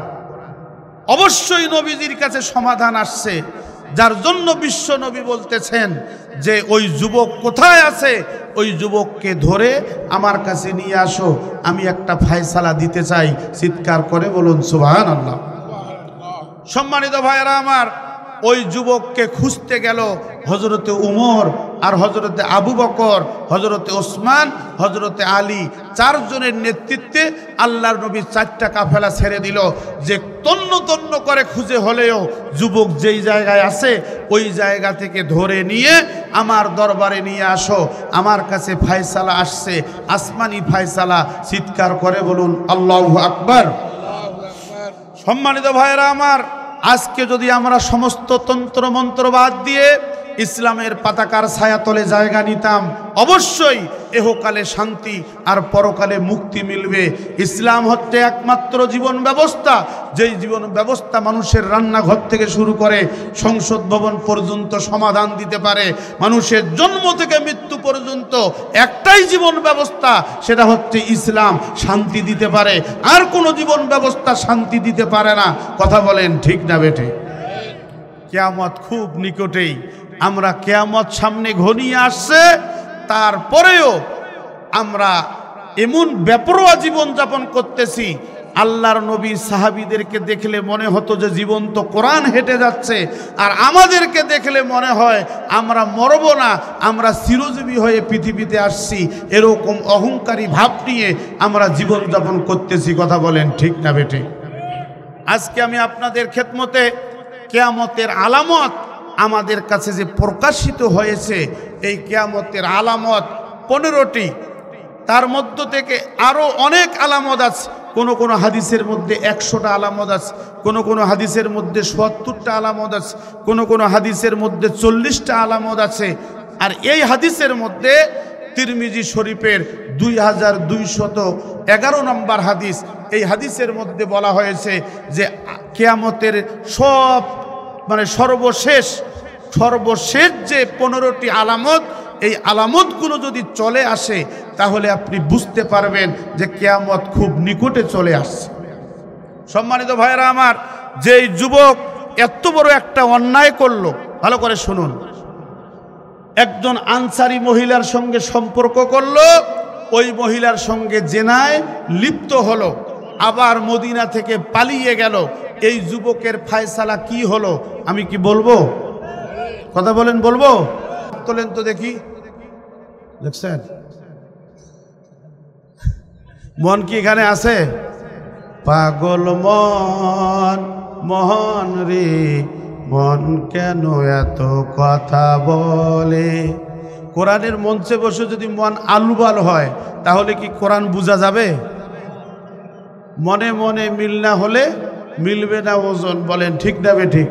অবশ্যই নবীজির কাছে সমাধান আসছে, যার জন্য বিশ্ব নবী বলতেছেন যে ওই যুবক কোথায় আছে, ওই যুবককে ধরে আমার কাছে নিয়ে আসো, আমি একটা ফায়সালা দিতে চাই। চিৎকার করে বলুন সুবহানাল্লাহ। সম্মানিত ভাইয়েরা আমার, ওই যুবককে খুঁজতে গেল হযরতে উমর আর হযরতে আবু বকর, হযরতে ওসমান, হযরতে আলী, 4 জনের নেতৃত্বে আল্লাহর নবী 4টা কাফেলা ছেড়ে দিল যে তন্ন তন্ন করে খুঁজে হলেও যুবক যেই জায়গায় আছে ওই জায়গা থেকে ধরে নিয়ে আমার দরবারে নিয়ে আসো, আমার কাছে ফায়সালা আসছে, আসমানি ফায়সালা। চিৎকার করে বলুন আল্লাহু আকবার। সম্মানিত ভাইয়েরা আমার, আজকে যদি আমরা সমস্ত তন্ত্র মন্ত্র বাদ দিয়ে ইসলামের পতাকার ছায়াতলে জায়গা নিতাম, অবশ্যই এহকালে শান্তি আর পরকালে মুক্তি মিলবে। ইসলাম হচ্ছে একমাত্র জীবন ব্যবস্থা, যেই জীবন ব্যবস্থা মানুষের রান্নাঘর থেকে শুরু করে সংসদ ভবন পর্যন্ত সমাধান দিতে পারে। মানুষের জন্ম থেকে মৃত্যু পর্যন্ত একটাই জীবন ব্যবস্থা, সেটা হচ্ছে ইসলাম, শান্তি দিতে পারে। আর কোনো জীবন ব্যবস্থা শান্তি দিতে পারে না। কথা বলেন ঠিক না বেটে? কিয়ামত খুব নিকটেই, আমরা কিয়ামত সামনে ঘনিয়ে আসছে, তারপরেও আমরা এমন বেপরোয়া জীবনযাপন করতেছি। আল্লাহর নবী সাহাবীদেরকে দেখলে মনে হতো যে জীবন্ত কোরআন হেঁটে যাচ্ছে, আর আমাদেরকে দেখলে মনে হয় আমরা মরব না, আমরা চিরজীবী হয়ে পৃথিবীতে আসছি। এরকম অহংকারী ভাব নিয়ে আমরা জীবনযাপন করতেছি। কথা বলেন ঠিক না বেটে? আজকে আমি আপনাদের খেদমতে কিয়ামতের আলামত আমাদের কাছে যে প্রকাশিত হয়েছে, এই কিয়ামতের আলামত 15টি, তার মধ্য থেকে আরও অনেক আলামত আছে। কোন কোন হাদিসের মধ্যে 100টা আলামত আছে, কোন কোন হাদিসের মধ্যে 70টা আলামত আছে, কোন কোন হাদিসের মধ্যে 40টা আলামত আছে। আর এই হাদিসের মধ্যে তিরমিজি শরীফের 2211 নম্বর হাদিস, এই হাদিসের মধ্যে বলা হয়েছে যে কিয়ামতের সর্বশেষ যে 15টি আলামত, এই আলামতগুলো যদি চলে আসে তাহলে আপনি বুঝতে পারবেন যে কিয়ামত খুব নিকটে চলে আসছে। সম্মানিত ভাইয়েরা আমার, যেই যুবক এত বড় একটা অন্যায় করলো, ভালো করে শুনুন, একজন আনসারী মহিলার সঙ্গে সম্পর্ক করলো, ওই মহিলার সঙ্গে জেনায় লিপ্ত হলো, আবার মদিনা থেকে পালিয়ে গেল। এই যুবকের ফায়সালা কি হলো আমি কি বলবো? কথা বলেন, বলবো? তোলেন তো দেখি। দেখছেন মন কি এখানে আছে? পাগল মন, মোহন রে মন কেন এত কথা বলে? কোরআনের মঞ্চে বসে যদি মন আলুবাল হয় তাহলে কি কোরআন বোঝা যাবে? মনে মনে মিল না হলে মিলবে না ওজন। বলেন ঠিক না বেঠিক?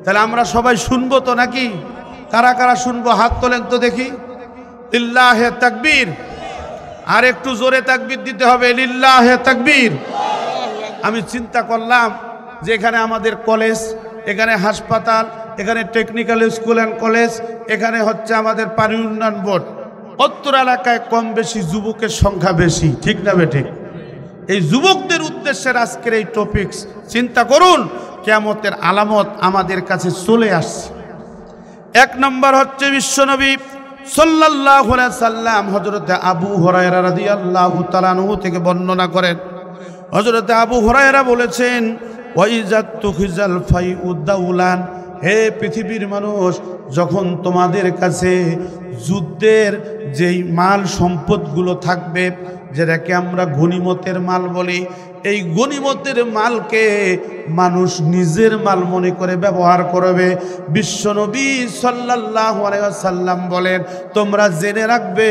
তাহলে আমরা সবাই শুনবো তো নাকি? কারা কারা শুনবো হাত তোলেন তো দেখি। লিল্লাহে তাকবীর। আর একটু জোরে তাকবীর দিতে হবে। লিল্লাহে তাকবীর। আমি চিন্তা করলাম যে এখানে আমাদের কলেজ, এখানে হাসপাতাল, এখানে টেকনিক্যাল স্কুল অ্যান্ড কলেজ, এখানে হচ্ছে আমাদের পানি উন্নয়ন বোর্ড, উত্তর এলাকায় কম বেশি যুবকের সংখ্যা বেশি, ঠিক না বেঠিক? এই যুবকদের উদ্দেশ্যে আজকের এই টপিকস। চিন্তা করুন, কিয়ামতের আলামত আমাদের কাছে চলে আসছে। 1 নম্বর হচ্ছে বিশ্বনবী সাল্লাল্লাহু আলাইহি সাল্লাম হযরতে আবু হুরায়রা রাদিয়াল্লাহু তাআলা আনহু থেকে বর্ণনা করেন। হযরতে আবু হুরায়রা বলেছেন, ওয়াইজাত তুখিজাল ফাইউ দাউলান হে পৃথিবীর মানুষ, যখন তোমাদের কাছে যুদ্ধের যেই মাল সম্পদগুলো থাকবে, যেটাকে আমরা গনিমতের মাল বলি, এই গনিমতের মালকে মানুষ নিজের মাল মনে করে ব্যবহার করবে। বিশ্বনবী সাল্লাল্লাহু আলাইহি ওয়াসাল্লাম বলেন, তোমরা জেনে রাখবে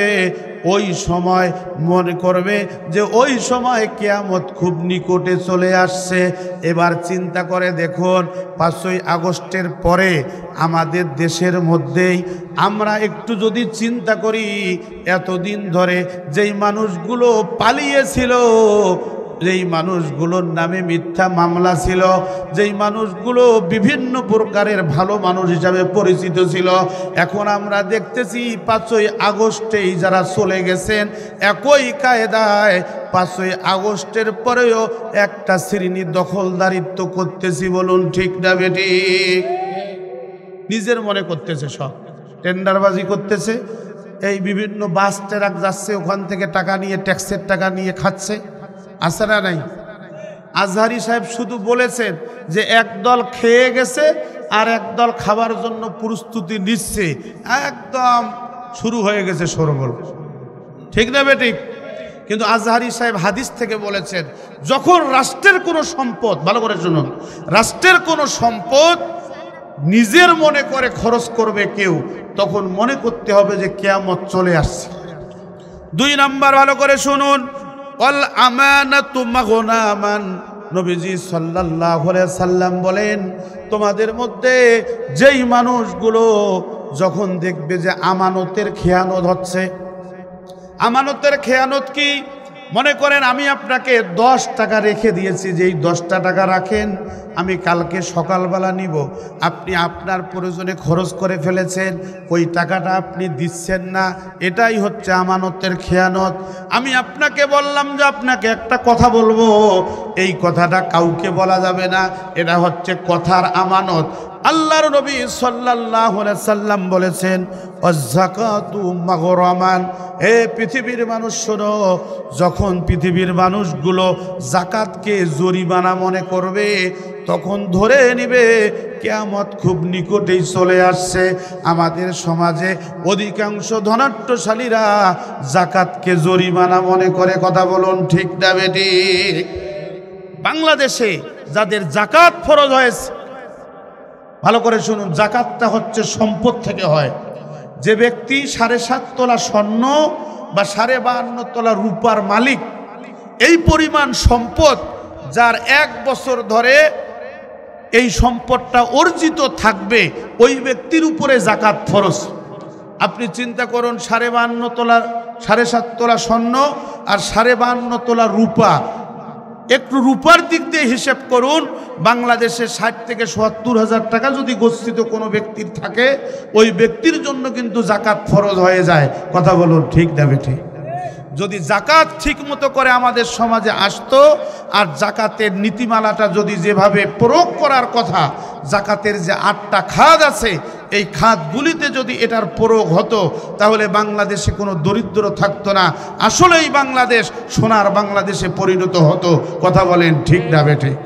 ওই সময় মনে করবে যে ওই সময় কিয়ামত খুব নিকটে চলে আসছে। এবার চিন্তা করে দেখুন, 5ই আগস্টের পরে আমাদের দেশের মধ্যেই আমরা একটু যদি চিন্তা করি, এতদিন ধরে যেই মানুষগুলো পালিয়েছিল, যেই মানুষগুলোর নামে মিথ্যা মামলা ছিল, যেই মানুষগুলো বিভিন্ন প্রকারের ভালো মানুষ হিসাবে পরিচিত ছিল, এখন আমরা দেখতেছি 5ই আগস্টেই যারা চলে গেছেন, একই কায়দায় 5ই আগস্টের পরেও একটা শ্রেণী দখলদারিত্ব করতেছি। বলুন ঠিক না বেঠিক? নিজের মনে করতেছে, সব টেন্ডারবাজি করতেছে। এই বিভিন্ন বাস ট্রাক যাচ্ছে, ওখান থেকে টাকা নিয়ে, ট্যাক্সের টাকা নিয়ে খাচ্ছে। আছে না নাই? আজহারি সাহেব শুধু বলেছেন যে একদল খেয়ে গেছে আর একদল খাবার জন্য প্রস্তুতি নিচ্ছে, একদম শুরু হয়ে গেছে শোরগোল। ঠিক না বেঠিক? কিন্তু আজহারি সাহেব হাদিস থেকে বলেছেন, যখন রাষ্ট্রের কোনো সম্পদ, ভালো করে শুনুন, রাষ্ট্রের কোনো সম্পদ নিজের মনে করে খরচ করবে কেউ, তখন মনে করতে হবে যে কিয়ামত চলে আসছে। 2 নাম্বার, ভালো করে শুনুন, ওয়াল আমানাতু মাগনামান। নবীজি সাল্লাল্লাহু আলাইহি সাল্লাম বলেন, তোমাদের মধ্যে যেই মানুষগুলো যখন দেখবে যে আমানতের খেয়ানত হচ্ছে, আমানতের খেয়ানত কি? মনে করেন আমি আপনাকে 10 টাকা রেখে দিয়েছি, যে এই 10টা টাকা রাখেন, আমি কালকে সকালবেলা নিব। আপনি আপনার প্রয়োজনে খরচ করে ফেলেছেন, ওই টাকাটা আপনি দিচ্ছেন না, এটাই হচ্ছে আমানতের খেয়ানত। আমি আপনাকে বললাম যে আপনাকে একটা কথা বলবো, এই কথাটা কাউকে বলা যাবে না, এটা হচ্ছে কথার আমানত। আল্লাহর নবী সাল্লাল্লাহু আলাইহি সাল্লাম বলেছেন, আয-যাকাতু মাগরামান। হে পৃথিবীর মানুষ শোনো, যখন পৃথিবীর মানুষগুলো যাকাতকে জরিমানা মনে করবে, তখন ধরে নিবে কিয়ামত খুব নিকটেই চলে আসছে। আমাদের সমাজে অধিকাংশ ধনাঢ্যশালীরা যাকাতকে জরিমানা মনে করে। কথা বলুন ঠিক না বেঠিক? বাংলাদেশে যাদের যাকাত ফরজ হয়েছে, ভালো করে শুনুন, যাকাতটা হচ্ছে সম্পদ থেকে হয়। যে ব্যক্তি 7.5 তোলা স্বর্ণ বা 52.5 তোলা রূপার মালিক, এই পরিমাণ সম্পদ যার 1 বছর ধরে এই সম্পদটা অর্জিত থাকবে, ওই ব্যক্তির উপরে যাকাত ফরজ। আপনি চিন্তা করুন, 52.5 তোলা, 7.5 তোলা স্বর্ণ আর 52.5 তোলা রূপা, একটু রূপার দিক দিয়ে হিসেব করুন, বাংলাদেশে 60 থেকে 70 হাজার টাকা যদি গচ্ছিত কোনো ব্যক্তির থাকে, ওই ব্যক্তির জন্য কিন্তু যাকাত ফরজ হয়ে যায়। কথা বলুন ঠিক না বেঠিক? যদি যাকাত ঠিক মতো করে আমাদের সমাজে আসতো, আর যাকাতের নীতিমালাটা যদি যেভাবে প্রয়োগ করার কথা, যাকাতের যে 8টা খাত আছে, এই খাতগুলিতে যদি এটার প্রয়োগ হতো, তাহলে বাংলাদেশে কোনো দরিদ্র থাকতো না। আসলেই বাংলাদেশ সোনার বাংলাদেশে পরিণত হতো। কথা বলেন ঠিক না বেঠিক?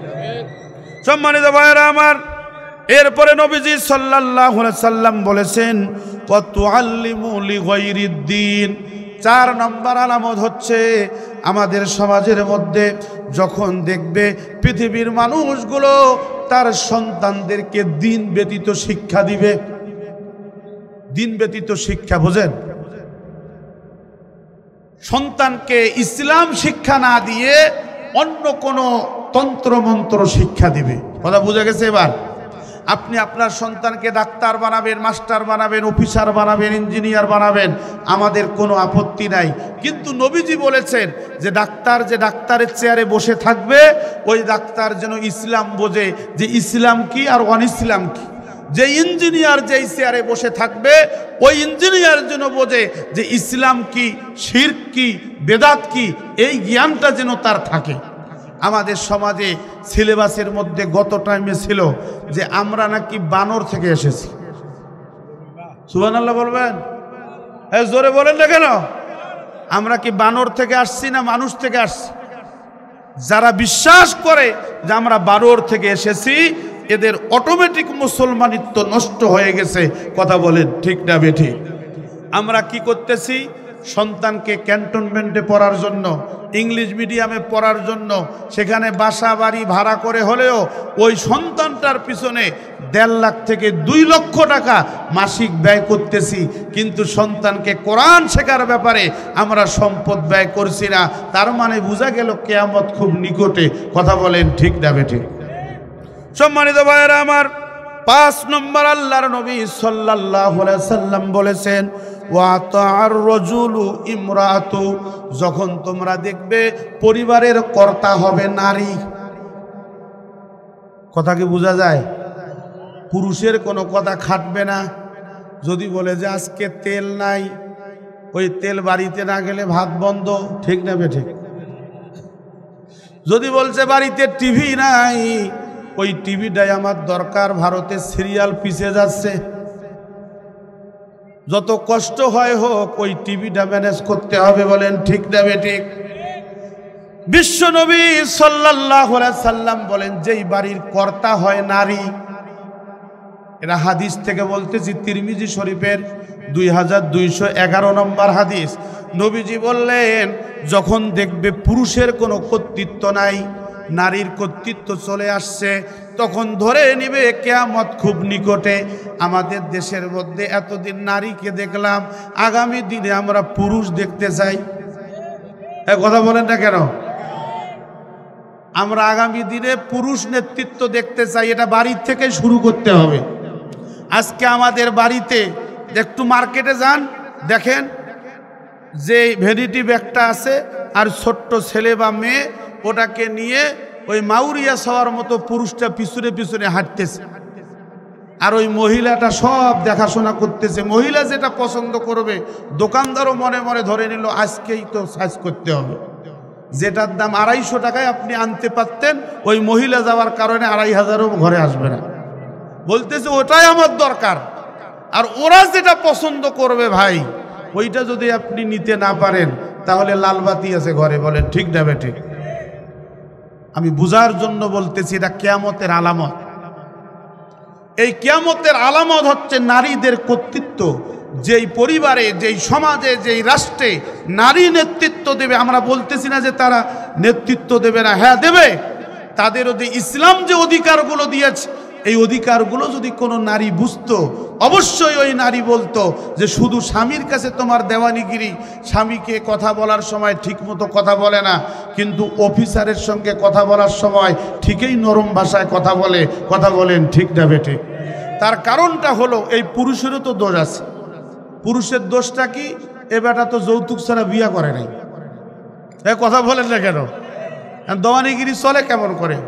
সম্মানিত ভাইরা আমার, এরপরে নবীজি সাল্লাল্লাহু আলাইহি সাল্লাম বলেছেন, ওয়া তুআল্লিমু লিগাইরিদ্দিন। 4 নম্বর আলামত হচ্ছে, আমাদের সমাজের মধ্যে যখন দেখবে পৃথিবীর মানুষগুলো তার সন্তানদেরকে দিন ব্যতীত শিক্ষা দিবে। দিন ব্যতীত শিক্ষা বোঝেন? সন্তানকে ইসলাম শিক্ষা না দিয়ে অন্য কোনো তন্ত্রমন্ত্র শিক্ষা দিবে। কথা বুঝা গেছে? এবার আপনি আপনার সন্তানকে ডাক্তার বানাবেন, মাস্টার বানাবেন, অফিসার বানাবেন, ইঞ্জিনিয়ার বানাবেন, আমাদের কোনো আপত্তি নাই। কিন্তু নবীজি বলেছেন যে ডাক্তারের চেয়ারে বসে থাকবে, ওই ডাক্তার যেন ইসলাম বোঝে, যে ইসলাম কি আর অনিসলাম কি। যে ইঞ্জিনিয়ার যেই চেয়ারে বসে থাকবে, ওই ইঞ্জিনিয়ার যেন বোঝে যে ইসলাম কি, শিরক কি, বেদাত কি, এই জ্ঞানটা যেন তার থাকে। আমাদের সমাজে সিলেবাসের মধ্যে গত টাইমে ছিল যে আমরা নাকি বানর থেকে এসেছি। সুবহানাল্লাহ বলবেন? জোরে বলেন না কেন? আমরা কি বানর থেকে আসছি না মানুষ থেকে আসছি? যারা বিশ্বাস করে যে আমরা বানর থেকে এসেছি, এদের অটোমেটিক মুসলমানিত্ব নষ্ট হয়ে গেছে। কথা বলেন ঠিক না বেঠিক? আমরা কি করতেছি? সন্তানকে ক্যান্টনমেন্টে পড়ার জন্য, ইংলিশ মিডিয়ামে পড়ার জন্য সেখানে বাসা বাড়ি ভাড়া করে হলেও ওই সন্তানটার পিছনে 1.5 লাখ থেকে 2 লক্ষ টাকা মাসিক ব্যয় করতেছি, কিন্তু সন্তানকে কোরআন শেখার ব্যাপারে আমরা সম্পদ ব্যয় করছি না। তার মানে বোঝা গেল কিয়ামত খুব নিকটে। কথা বলেন ঠিক না বেঠিক? সম্মানিত ভাইয়েরা আমার, 5 নম্বর আল্লাহর নবী সাল্লাল্লাহু আলাইহি সাল্লাম বলেছেন, ওয়াতা'আর রাজুলু ইমরাতু, যখন তোমরা দেখবে পরিবারের কর্তা হবে নারী। কথা কি বোঝা যায়? পুরুষের কোনো কথা খাটবে না। যদি বলে যে আজকে তেল নাই, ওই তেল বাড়িতে না গেলে ভাত বন্ধ। ঠিক না বেঠিক? যদি বলছে বাড়িতে টিভি নাই, ওই টিভিটাই আমার দরকার, ভারতে সিরিয়াল পিছিয়ে যাচ্ছে, যত কষ্ট হয় হোক ওই টিভিটা ম্যানেজ করতে হবে। বলেন ঠিক না বেঠিক? বিশ্ব নবী সাল্লাল্লাহু আলাইহি সাল্লাম বলেন, যেই বাড়ির কর্তা হয় নারী, এরা হাদিস থেকে বলতেছি, তিরমিজি শরীফের 2211 নম্বর হাদিস। নবীজি বললেন, যখন দেখবে পুরুষের কোনো কর্তৃত্ব নাই, নারীর কর্তৃত্ব চলে আসছে, তখন ধরে নিবে কিয়ামত খুব নিকটে। আমাদের দেশের মধ্যে এতদিন নারীকে দেখলাম, আগামী দিনে আমরা পুরুষ দেখতে চাই। কথা বলেন না কেন? আমরা আগামী দিনে পুরুষ নেতৃত্ব দেখতে চাই। এটা বাড়ির থেকে শুরু করতে হবে। আজকে আমাদের বাড়িতে একটু মার্কেটে যান, দেখেন যে ভ্যানিটি ব্যাগটা আছে আর ছোট্ট ছেলে বা মেয়ে ওটাকে নিয়ে ওই মাউরিয়া সওয়ার মতো পুরুষটা পিছনে পিছনে হাঁটতেছে, আর ওই মহিলাটা সব দেখাশোনা করতেছে। মহিলা যেটা পছন্দ করবে, দোকানদারও মনে মনে ধরে নিল আজকেই তো সাইজ করতে হবে। যেটার দাম 250 টাকায় আপনি আনতে পারতেন, ওই মহিলা যাওয়ার কারণে 2500ও ঘরে আসবে না। বলতেছে ওটাই আমার দরকার। আর ওরা যেটা পছন্দ করবে ভাই, ওইটা যদি আপনি নিতে না পারেন, তাহলে লালবাতি আছে ঘরে। বলেন ঠিক না বেঠিক? আমি বুঝার জন্য বলতেছি, এটা কিয়ামতের আলামত। এই কিয়ামতের আলামত হচ্ছে নারীদের কর্তৃত্ব। যেই পরিবারে, যেই সমাজে, যেই রাষ্ট্রে নারী নেতৃত্ব দেবে, আমরা বলতেছি না যে তারা নেতৃত্ব দেবে না, হ্যাঁ দেবে। তাদেরও যে ইসলাম যে অধিকারগুলো দিয়েছে, এই অধিকারগুলো যদি কোনো নারী বুঝতো, অবশ্যই ওই নারী বলতো যে শুধু স্বামীর কাছে তোমার দেওয়ানিগিরি, স্বামীকে কথা বলার সময় ঠিকমতো কথা বলে না, কিন্তু অফিসারের সঙ্গে কথা বলার সময় ঠিকই নরম ভাষায় কথা বলে। কথা বলেন ঠিক না বেঠিক? তার কারণটা হলো, এই পুরুষেরও তো দোষ আছে। পুরুষের দোষটা কি? এ বেটা তো যৌতুক ছাড়া বিয়া করে নাই। কথা বলেন না কেন? দেওয়ানিগিরি চলে কেমন করে?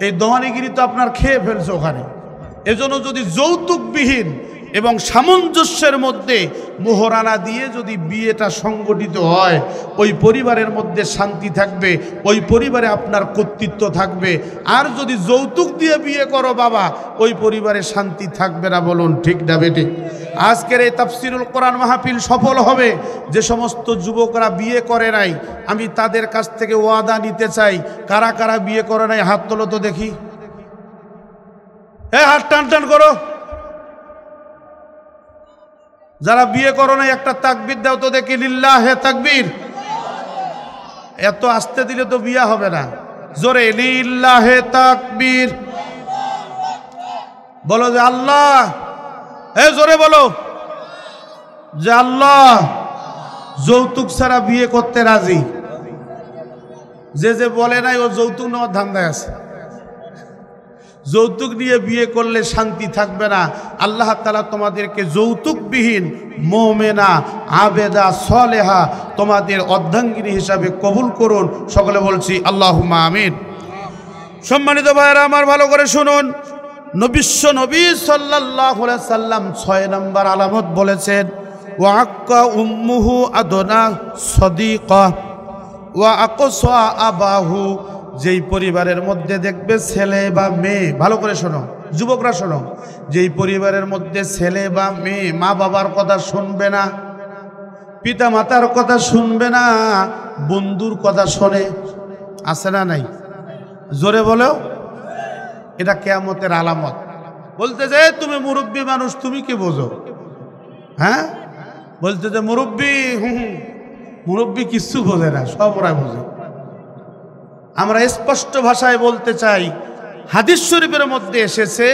এই দেওয়ানিগিরি তো আপনার খেয়ে ফেলছে ওখানে। এজন্য যদি যৌতুকবিহীন এবং সামঞ্জস্যের মধ্যে মোহরানা দিয়ে যদি বিয়েটা সংগঠিত হয়, ওই পরিবারের মধ্যে শান্তি থাকবে, ওই পরিবারে আপনার কর্তৃত্ব থাকবে। আর যদি যৌতুক দিয়ে বিয়ে করো বাবা, ওই পরিবারে শান্তি থাকবে না। বলুন ঠিক না বেঠিক? আজকের এই তাফসিরুল কোরআন মাহফিল সফল হবে। যে সমস্ত যুবকরা বিয়ে করে নাই, আমি তাদের কাছ থেকে ওয়াদা নিতে চাই, কারা কারা বিয়ে করে নাই হাত তোলো তো দেখি। হাত টান টান করো। যারা বিয়ে করো নাই একটা তাকবীর দাও তো দেখি। লিল্লাহে তাকবীর। এত আস্তে দিলে তো বিয়ে হবে না। জোরে লিল্লাহে তাকবীর বলো যে আল্লাহ। জোরে বলো যে আল্লাহ যৌতুক ছাড়া বিয়ে করতে রাজি। যে যে বলে নাই ও যৌতুক নেওয়ার ধান্দায় আছে। যৌতুক নিয়ে বিয়ে করলে শান্তি থাকবে না। আল্লাহ তাআলা তোমাদেরকে যৌতুকবিহীন মুমিনা আবেদা সলেহা তোমাদের অর্ধাঙ্গিনী হিসাবে কবুল করুন। সকলে বলছি আল্লাহুম্মা আমিন। সম্মানিত ভাইয়েরা আমার, ভালো করে শুনুন। বিশ্ব নবী সাল্লাল্লাহু আলাইহি সাল্লাম 6 নম্বর আলামত বলেছেন, ওয়া আক্কা উম্মুহু আদনা সাদিকা ওয়া আকসা আবাহু। যেই পরিবারের মধ্যে দেখবে ছেলে বা মেয়ে, ভালো করে শোনো যুবকরা শোনো, যেই পরিবারের মধ্যে ছেলে বা মেয়ে মা বাবার কথা শুনবে না, পিতা মাতার কথা শুনবে না, বন্ধুর কথা শোনে, আছে না নাই? জোরে বলো। এটা কিয়ামতের আলামত। বলতে যে তুমি মুরব্বী মানুষ, তুমি কি বোঝো? হ্যাঁ, বলতে যে মুরব্বী, মুরব্বী কিচ্ছু বোঝে না, সব ওরা বোঝে। আমরা স্পষ্ট ভাষায় বলতে চাই, হাদিস শরীফের মধ্যে এসেছে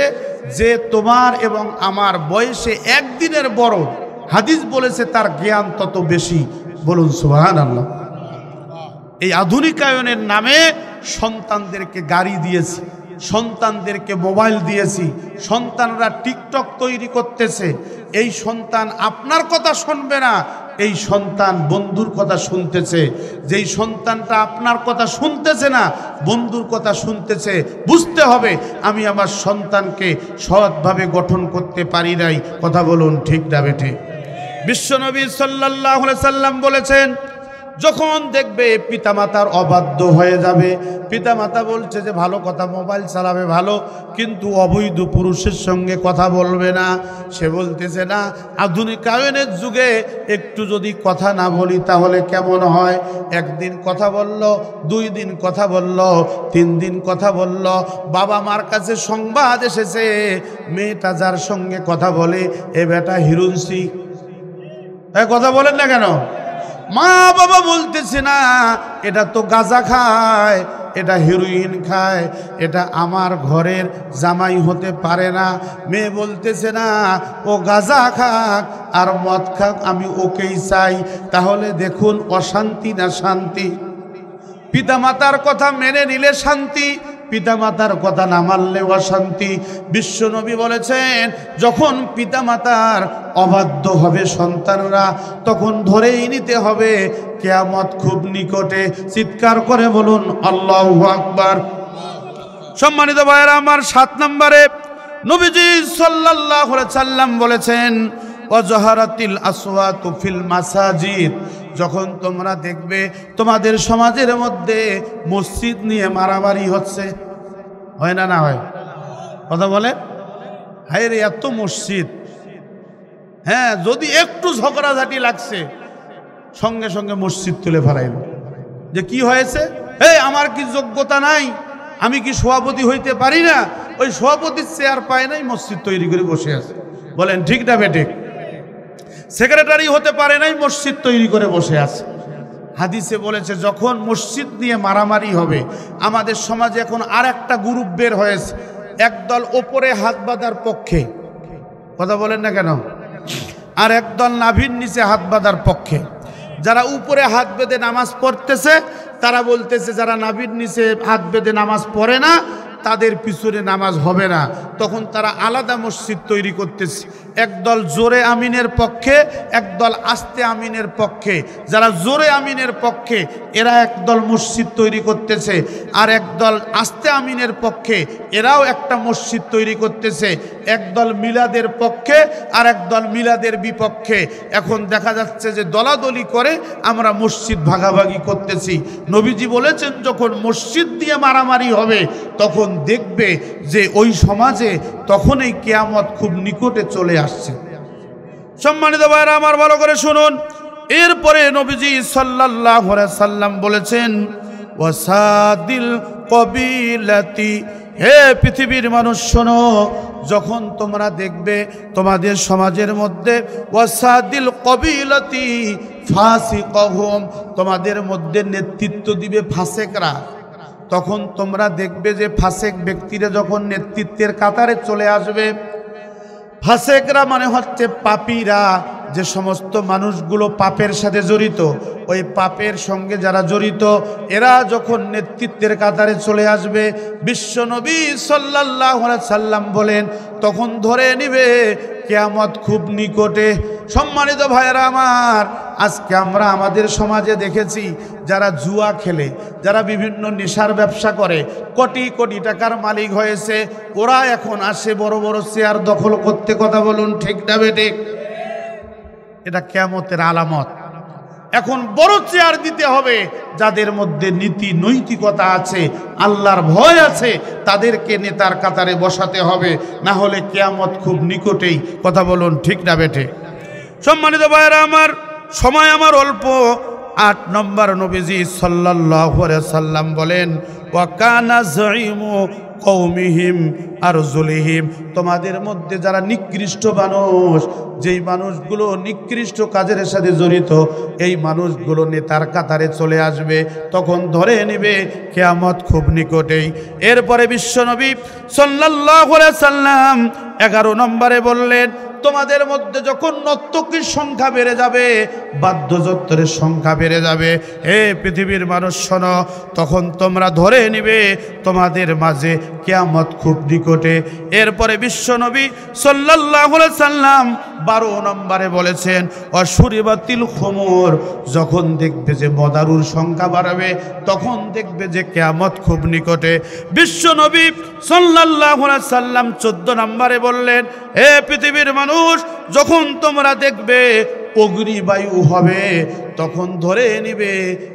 যে তোমার এবং আমার বয়সে একদিনের বড়, হাদিস বলেছে তার জ্ঞান তত বেশি। বলুন সুবহানাল্লাহ। এই আধুনিকায়নের নামে সন্তানদেরকে গাড়ি দিয়েছি, সন্তানদেরকে মোবাইল দিয়েছি, সন্তানরা টিকটক তৈরি করতেছে। এই সন্তান আপনার কথা শুনবে না, এই সন্তান বন্ধুর কথা শুনতেছে। যেই সন্তানটা আপনার কথা শুনতেছে না, বন্ধুর কথা শুনতেছে, বুঝতে হবে আমি আমার সন্তানকে সৎভাবে গঠন করতে পারি নাই। কথা বলুন ঠিক না বেঠে? বিশ্বনবী সাল্লাল্লাহু আলাইহি সাল্লাম বলেছেন, যখন দেখবে পিতামাতার অবাধ্য হয়ে যাবে, পিতামাতা বলছে যে ভালো কথা, মোবাইল চালাবে ভালো, কিন্তু অবৈধ পুরুষের সঙ্গে কথা বলবে না। সে বলতেছে না, আধুনিকায়নের যুগে একটু যদি কথা না বলি তাহলে কেমন হয়? একদিন কথা বলল, 2 দিন কথা বলল, 3 দিন কথা বলল, বাবা মার কাছে সংবাদ এসেছে মেয়েটা যার সঙ্গে কথা বলে এ বেটা হিরুনসি। কথা বলেন না কেন? মা বাবা বলতেছে না এটা তো গাঁজা খায়, এটা হেরোইন খায়, এটা আমার ঘরের জামাই হতে পারে না। মেয়ে বলতেছে না ও গাঁজা খাক আর মদ খাক, আমি ওকেই চাই। তাহলে দেখুন অশান্তি না শান্তি? পিতামাতার কথা মেনে নিলে শান্তি, পিতামাতার কথা না মানলে অশান্তি। বিশ্বনবী বলেছেন, যখন পিতামাতার অবাধ্য হবে সন্তানরা, তখন ধরেই নিতে হবে কিয়ামত খুব নিকটে। চিৎকার করে বলুন আল্লাহু আকবার। সম্মানিত ভাইয়েরা আমার, 7 নম্বরে নবীজি সাল্লাল্লাহু আলাইহি সাল্লাম বলেছেন, ওয়াজহারাতিল আসওয়াতু ফিল মাসাজিদ। যখন তোমরা দেখবে তোমাদের সমাজের মধ্যে মসজিদ নিয়ে মারামারি হচ্ছে, হয় না? না হয়? কথা বলে, হায় রে এত মসজিদ। হ্যাঁ, যদি একটু ঝগড়াঝাটি লাগছে সঙ্গে সঙ্গে মসজিদ তুলে ফেলাইল। যে কি হয়েছে? আমার কি যোগ্যতা নাই? আমি কি সভাপতি হইতে পারি না? ওই সভাপতির চেয়ার পায় নাই, মসজিদ তৈরি করে বসে আছে। বলেন ঠিক না বেঠিক? সেক্রেটারি হতে পারে নাই, মসজিদ তৈরি করে বসে আছে। হাদিসে বলেছে যখন মসজিদ নিয়ে মারামারি হবে, আমাদের সমাজে এখন আর একটা গ্রুপ বের হয়েছে, একদল ওপরে হাত বাঁধার পক্ষে, কথা বলেন না কেন, আর একদল নাভির নিচে হাত বাঁধার পক্ষে। যারা উপরে হাত বেঁধে নামাজ পড়তেছে তারা বলতেছে যারা নাভির নিচে হাত বেঁধে নামাজ পড়ে না তাদের পিছনে নামাজ হবে না। তখন তারা আলাদা মসজিদ তৈরি করতেছে। একদল জোরে আমিনের পক্ষে, একদল আস্তে আমিনের পক্ষে। যারা জোরে আমিনের পক্ষে এরা একদল মসজিদ তৈরি করতেছে, আর একদল আস্তে আমিনের পক্ষে এরাও একটা মসজিদ তৈরি করতেছে। একদল মিলাদের পক্ষে আর একদল মিলাদের বিপক্ষে। এখন দেখা যাচ্ছে যে দলাদলি করে আমরা মসজিদ ভাগাভাগি করতেছি। নবীজি বলেছেন যখন মসজিদ দিয়ে মারামারি হবে তখন দেখবে যে ওই সমাজে তখনই কিয়ামত খুব নিকটে চলে আসছে। সম্মানিত ভাইরা আমার, ভালো করে শুনুন। এরপরে নবীজি সাল্লাল্লাহু আলাইহি সাল্লাম বলেছেন, ওয়াসাদিল কবিলাতি, হে পৃথিবীর মানুষ শোনো, যখন তোমরা দেখবে তোমাদের সমাজের মধ্যে ওয়াসাদিল কবিলাতি ফাসিকহুম, তোমাদের মধ্যে নেতৃত্ব দিবে ফাসেকরা, তখন তোমরা দেখবে যে ফাসেক ব্যক্তিরা যখন নেতৃত্বের কাতারে চলে আসবে, ফাসেকরা মানে হচ্ছে পাপীরা, যে সমস্ত মানুষগুলো পাপের সাথে জড়িত, ওই পাপের সঙ্গে যারা জড়িত এরা যখন নেতৃত্বের কাতারে চলে আসবে, বিশ্বনবী সাল্লাল্লাহু আলাইহি সাল্লাম বলেন তখন ধরে নিবে কিয়ামত খুব নিকটে। সম্মানিত ভাইয়েরা আমার, আজকে আমরা আমাদের সমাজে দেখেছি যারা জুয়া খেলে, যারা বিভিন্ন নেশার ব্যবসা করে, কোটি কোটি টাকার মালিক হয়েছে, ওরা এখন আসে বড় বড় চেয়ার দখল করতে। কথা বলুন ঠিক না বেঠিক? এটা কিয়ামতের আলামত। এখন বড় চেয়ার দিতে হবে যাদের মধ্যে নীতি নৈতিকতা আছে, আল্লাহর ভয় আছে, তাদেরকে নেতার কাতারে বসাতে হবে, না হলে কিয়ামত খুব নিকটেই। কথা বলুন ঠিক না বেঠিক? সম্মানিত ভাইয়েরা আমার, সময় আমার অল্প। 8 নম্বর নবীজি সাল্লাল্লাহু আলাইহি সাল্লাম বলেন, ওয়া কানা যাইমু কওমিহিম আরজুলিহিম, তোমাদের মধ্যে যারা নিকৃষ্ট মানুষ, যেই মানুষগুলো নিকৃষ্ট কাজের সাথে জড়িত, এই মানুষগুলো নেতার কাতারে চলে আসবে, তখন ধরে নেবে কিয়ামত খুব নিকটেই। এরপরে বিশ্বনবী সাল্লাল্লাহু আলাইহি সাল্লাম 11 নম্বরে বললেন, তোমাদের মধ্যে যখন নর্তকীর সংখ্যা বেড়ে যাবে, বাদ্যযন্ত্রের সংখ্যা বেড়ে যাবে, হে পৃথিবীর মানুষ শোনো, তখন তোমরা ধরে নিবে তোমাদের মাঝে কিয়ামত খুব নিকটে। এরপরে বিশ্বনবী সাল্লাল্লাহু আলাইহি সাল্লাম 12 নম্বরে বলেছেন, অশুরিবাতিল খুমুর, যখন দেখবে যে মদারুর সংখ্যা বাড়বে, তখন দেখবে যে কিয়ামত খুব নিকটে। বিশ্বনবী সাল্লাল্লাহু আলাইহি সাল্লাম 14 নম্বরে বললেন, হে পৃথিবীর মানুষ, যখন তোমরা দেখবে অগ্নিবায়ু হবে, তখন ধরে নিবে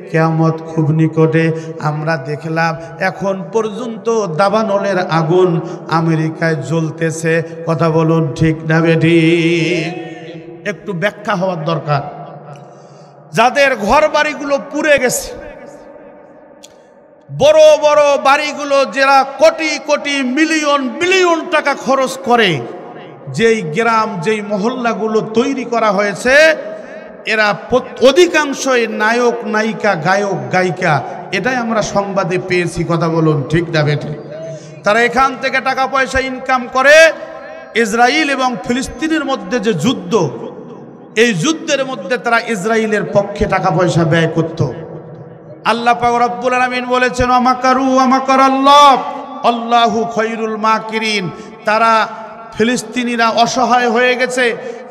কিয়ামত খুব নিকটে। আমরা দেখলাম এখন পর্যন্ত দাবানলের আগুন আমেরিকায় জ্বলতেছে, কথা বলুন ঠিক না বেঠিক? একটু ব্যাখ্যা হওয়ার দরকার। যাদের ঘর বাড়িগুলো পুড়ে গেছে, বড় বড় বাড়িগুলো যারা কোটি কোটি মিলিয়ন বিলিয়ন টাকা খরচ করে যেই গ্রাম যেই মহল্লাগুলো তৈরি করা হয়েছে, এরা অধিকাংশই নায়ক নায়িকা গায়ক গায়িকা, এটাই আমরা সংবাদে পেয়েছি, কথা বলুন ঠিক না বেঠিক? তারা এখান থেকে টাকা পয়সা ইনকাম করে ইসরায়েল এবং ফিলিস্তিনের মধ্যে যে যুদ্ধ, এই যুদ্ধের মধ্যে তারা ইসরায়েলের পক্ষে টাকা পয়সা ব্যয় করত। আল্লাহ পাক রব্বুল আলামিন বলেছেন, আমাকারু আমাকারাল্লাহ আল্লাহু খায়রুল মাকিরিন। তারা ফিলিস্তিনিরা অসহায় হয়ে গেছে,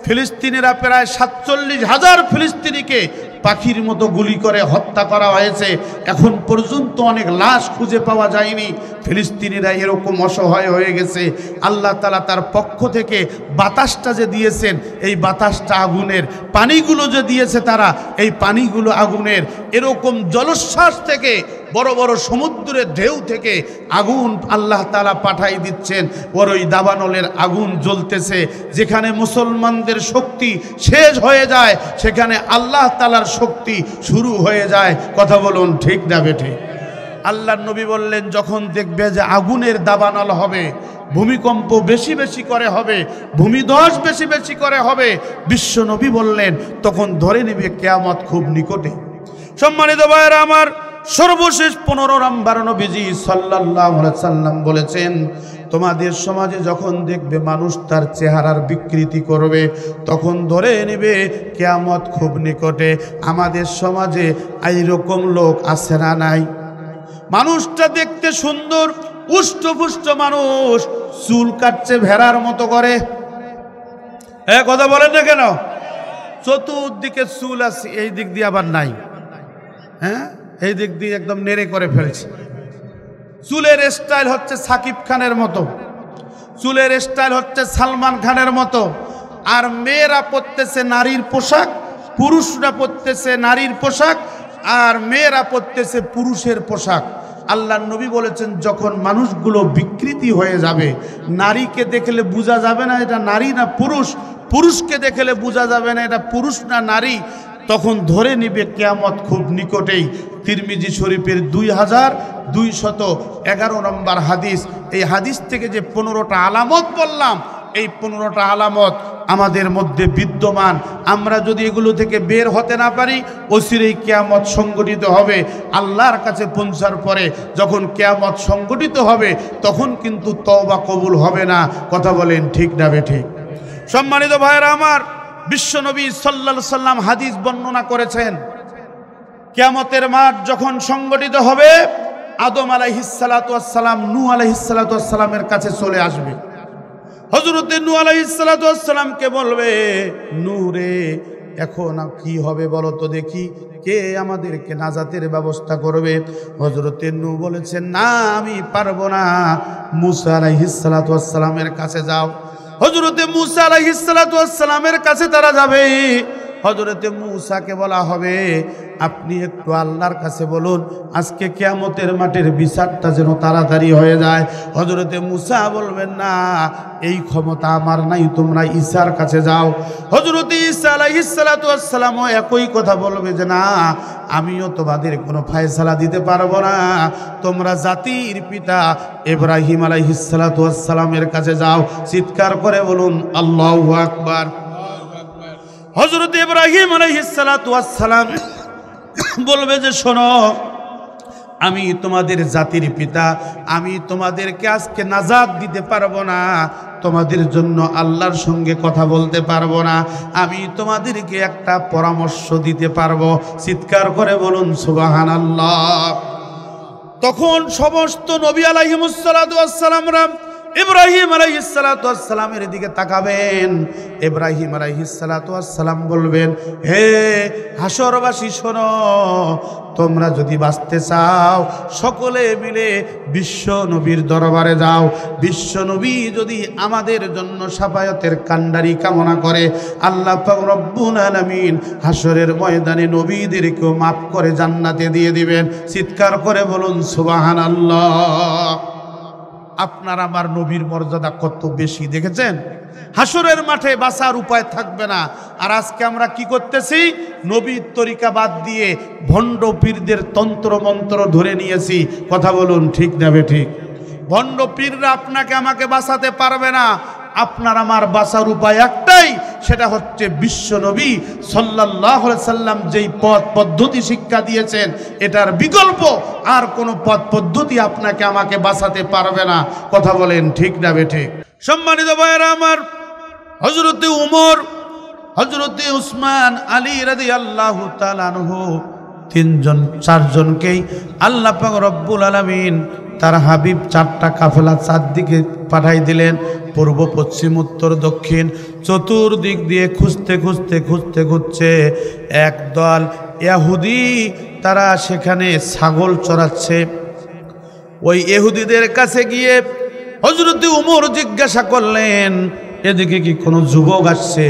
ফিলিস্তিনিরা প্রায় ৪৭,০০০ ফিলিস্তিনিকে পাখির মতো গুলি করে হত্যা করা হয়েছে, এখন পর্যন্ত অনেক লাশ খুঁজে পাওয়া যায়নি। ফিলিস্তিনিরা এরকম অসহায় হয়ে গেছে। আল্লাহ তাআলা তার পক্ষ থেকে বাতাসটা যে দিয়েছেন, এই বাতাসটা আগুনের, পানিগুলো যে দিয়েছে তারা, এই পানিগুলো আগুনের, এরকম জলোচ্ছ্বাস থেকে, বড় বড় সমুদ্রের ঢেউ থেকে আগুন আল্লাহ তাআলা পাঠাই দিচ্ছেন। ওই দাবানলের আগুন জ্বলতেছে, যেখানে মুসলমানদের শক্তি শেষ হয়ে যায়, সেখানে আল্লাহ তাআলার শক্তি শুরু হয়ে যায়, কথা বলুন ঠিক না বেঠিক? আল্লাহর নবী বললেন, যখন দেখবে যে আগুনের দাবানল হবে, ভূমিকম্প বেশি বেশি করে হবে, ভূমিধস বেশি বেশি করে হবে, বিশ্ব নবী বললেন, তখন ধরে নেবে কিয়ামত খুব নিকটে। সম্মানিত ভাইরা আমার, সর্বশেষ 15 নম্বর নবীজি সাল্লাল্লাহু আলাইহি সাল্লাম বলেছেন, তোমাদের সমাজে যখন দেখবে মানুষ তার চেহারার বিকৃতি করবে, তখন ধরে নেবে কিয়ামত খুব নিকটে। আমাদের সমাজে এইরকম লোক আছে না নাই? মানুষটা দেখতে সুন্দর, উষ্টপুষ্ট মানুষ, চুল কাটছে ভেড়ার মতো করে, কথা বলেন না কেন? চতুর্দিকে চুল আছে, এই দিক দিয়ে আবার নাই, হ্যাঁ, এই দিক দিয়ে একদম নেড়ে করে ফেলছে। চুলের স্টাইল হচ্ছে সাকিব খানের মতো, চুলের স্টাইল হচ্ছে সালমান খানের মতো। আর মেয়েরা পরতেছে নারীর পোশাক, পুরুষরা পরতেছে নারীর পোশাক, আর মেয়েরা পরতেছে পুরুষের পোশাক। আল্লাহর নবী বলেছেন, যখন মানুষগুলো বিকৃতি হয়ে যাবে, নারীকে দেখলে বোঝা যাবে না এটা নারী না পুরুষ, পুরুষকে দেখলে বোঝা যাবে না এটা পুরুষ না নারী, তখন ধরে নিবে কিয়ামত খুব নিকটেই। তিরমিজি শরীফের 2211 নম্বর হাদিস। এই হাদিস থেকে যে 15টা আলামত বললাম, এই 15টা আলামত আমাদের মধ্যে বিদ্যমান। আমরা যদি এগুলো থেকে বের হতে না পারি, অচিরেই কিয়ামত সংগঠিত হবে। আল্লাহর কাছে পৌঁছার পরে যখন কিয়ামত সংগঠিত হবে, তখন কিন্তু তওবা কবুল হবে না, কথা বলেন ঠিক না বেঠিক? সম্মানিত ভাইরা আমার, বিশ্বনবী সাল্লাল্লাহু আলাইহি সাল্লাম হাদিস বর্ণনা করেছেন, কিয়ামতের মাঠ যখন সংগঠিত হবে, আদম আলাইহিস সালাতু ওয়াস সালাম নূহ আলাইহিস সালাতু ওয়াস সালামের কাছে চলে আসবে। হযরত নূহ আলাইহিস সালাতু ওয়াস সালামকে বলবে, নূহ রে, এখন কি হবে বলো তো দেখি, কে আমাদেরকে নাজাতের ব্যবস্থা করবে? হযরত নূহ বলেছেন, না, আমি পারবো না, মূসা আলাইহিস সালাতু ওয়াস সালামের কাছে যাও। হযরত মূসা আলাইহিস সালাতু ওয়াস সালামের কাছে তারা যাবে। হযরতে মূসাকে বলা হবে আপনি একটু আল্লাহর কাছে বলুন আজকে কিয়ামতের মাঠের বিচারটা যেন তাড়াতাড়ি হয়ে যায়। হযরতে মূসা বলবেন না, এই ক্ষমতা আমার নাই, তোমরা ঈসার কাছে যাও। হযরতে ঈসা আলাইহিস সালাতু ওয়াস সালামও একই কথা বলবে যে না, আমিও তোমাদের কোনো ফয়সালা দিতে পারবো না, তোমরা জাতির পিতা ইব্রাহিম আলাইহিস সালাতু ওয়াস সালামের কাছে যাও। চিৎকার করে বলুন আল্লাহু আকবার। হযরত ইব্রাহিম আলাইহিস সালাতু ওয়াস সালাম বলবে যে শোনো, আমি তোমাদের জাতির পিতা, আমি তোমাদেরকে আজকে নাজাত দিতে পারবো না, তোমাদের জন্য আল্লাহর সঙ্গে কথা বলতে পারবো না, আমি তোমাদেরকে একটা পরামর্শ দিতে পারবো। চিৎকার করে বলুন সুবহানাল্লাহ। তখন সমস্ত নবী আলাইহিমুস সালাতু ওয়াস সালামরা ইব্রাহিম আলাইহিস সালাতু ওয়াস সালামের দিকে তাকাবেন। ইব্রাহিম আলাইহিস সালাতু ওয়াস সালাম বলবেন, হে হাসরবাসী শোনো, তোমরা যদি বাঁচতে চাও সকলে মিলে বিশ্ব নবীর দরবারে যাও। বিশ্ব নবী যদি আমাদের জন্য শাফায়াতের কান্ডারি কামনা করে, আল্লাহ পাক রব্বুল আলামিন হাসরের ময়দানে নবীদেরকেও মাফ করে জান্নাতে দিয়ে দিবেন। চিৎকার করে বলুন সুবহানাল্লাহ। আপনার আমার নবীর মর্যাদা কত বেশি দেখেছেন? হাসরের মাঠে বাঁচার উপায় থাকবে না। আর আজকে আমরা কি করতেছি? নবীর তরিকা বাদ দিয়ে ভণ্ড পীরদের তন্ত্র মন্ত্র ধরে নিয়েছি। কথা বলুন ঠিক না বেঠিক? ভণ্ড পীররা আপনাকে আমাকে বাঁচাতে পারবে না। আপনার আমার বাঁচার উপায় একটাই, সেটা হচ্ছে বিশ্ব নবী সাল্লাল্লাহু আলাইহি সাল্লাম যেই পথ পদ্ধতি শিক্ষা দিয়েছেন, এটার বিকল্প আর কোনো পথ পদ্ধতি আপনাকে আমাকে বাঁচাতে পারবে না। কথা বলেন ঠিক না বেঠিক? সম্মানিত ভাইয়েরা আমার, হযরতে উমর, হযরতে উসমান, আলী রাদিয়াল্লাহু তাআলা আনহু, তিনজন চারজনকেই আল্লাহ পাক রব্বুল আলামিন তার হাবিব চারটা কাফেলা চারদিকে পাঠাই দিলেন। পূর্ব পশ্চিম উত্তর দক্ষিণ চতুর্দিক দিয়ে খুঁজতে খুঁজতে খুঁজতে খুঁজছে একদল ইহুদি, তারা সেখানে ছাগল চড়াচ্ছে। ওই ইহুদিদের কাছে গিয়ে হযরতে উমর জিজ্ঞাসা করলেন, এদিকে কি কোনো যুবক আসছে?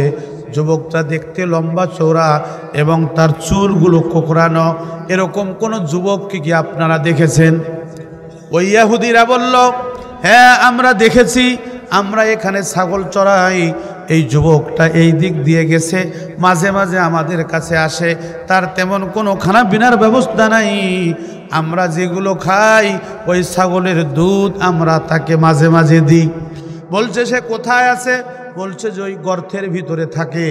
যুবকটা দেখতে লম্বা চওড়া এবং তার চুলগুলো কোকড়ানো, এরকম কোন যুবককে কি আপনারা দেখেছেন? ওই ইহুদিরা বলল, হ্যাঁ আমরা দেখেছি, আমরা এখানে ছাগল চড়াই, এই যুবকটা এই দিক দিয়ে গেছে, মাঝে মাঝে আমাদের কাছে আসে, তার তেমন কোনো খানা পিনার ব্যবস্থা নাই, আমরা যেগুলো খাই ওই ছাগলের দুধ আমরা তাকে মাঝে মাঝে দিই। বলছে সে কোথায় আছে? বলছে যে ওই গর্তের ভিতরে থাকে,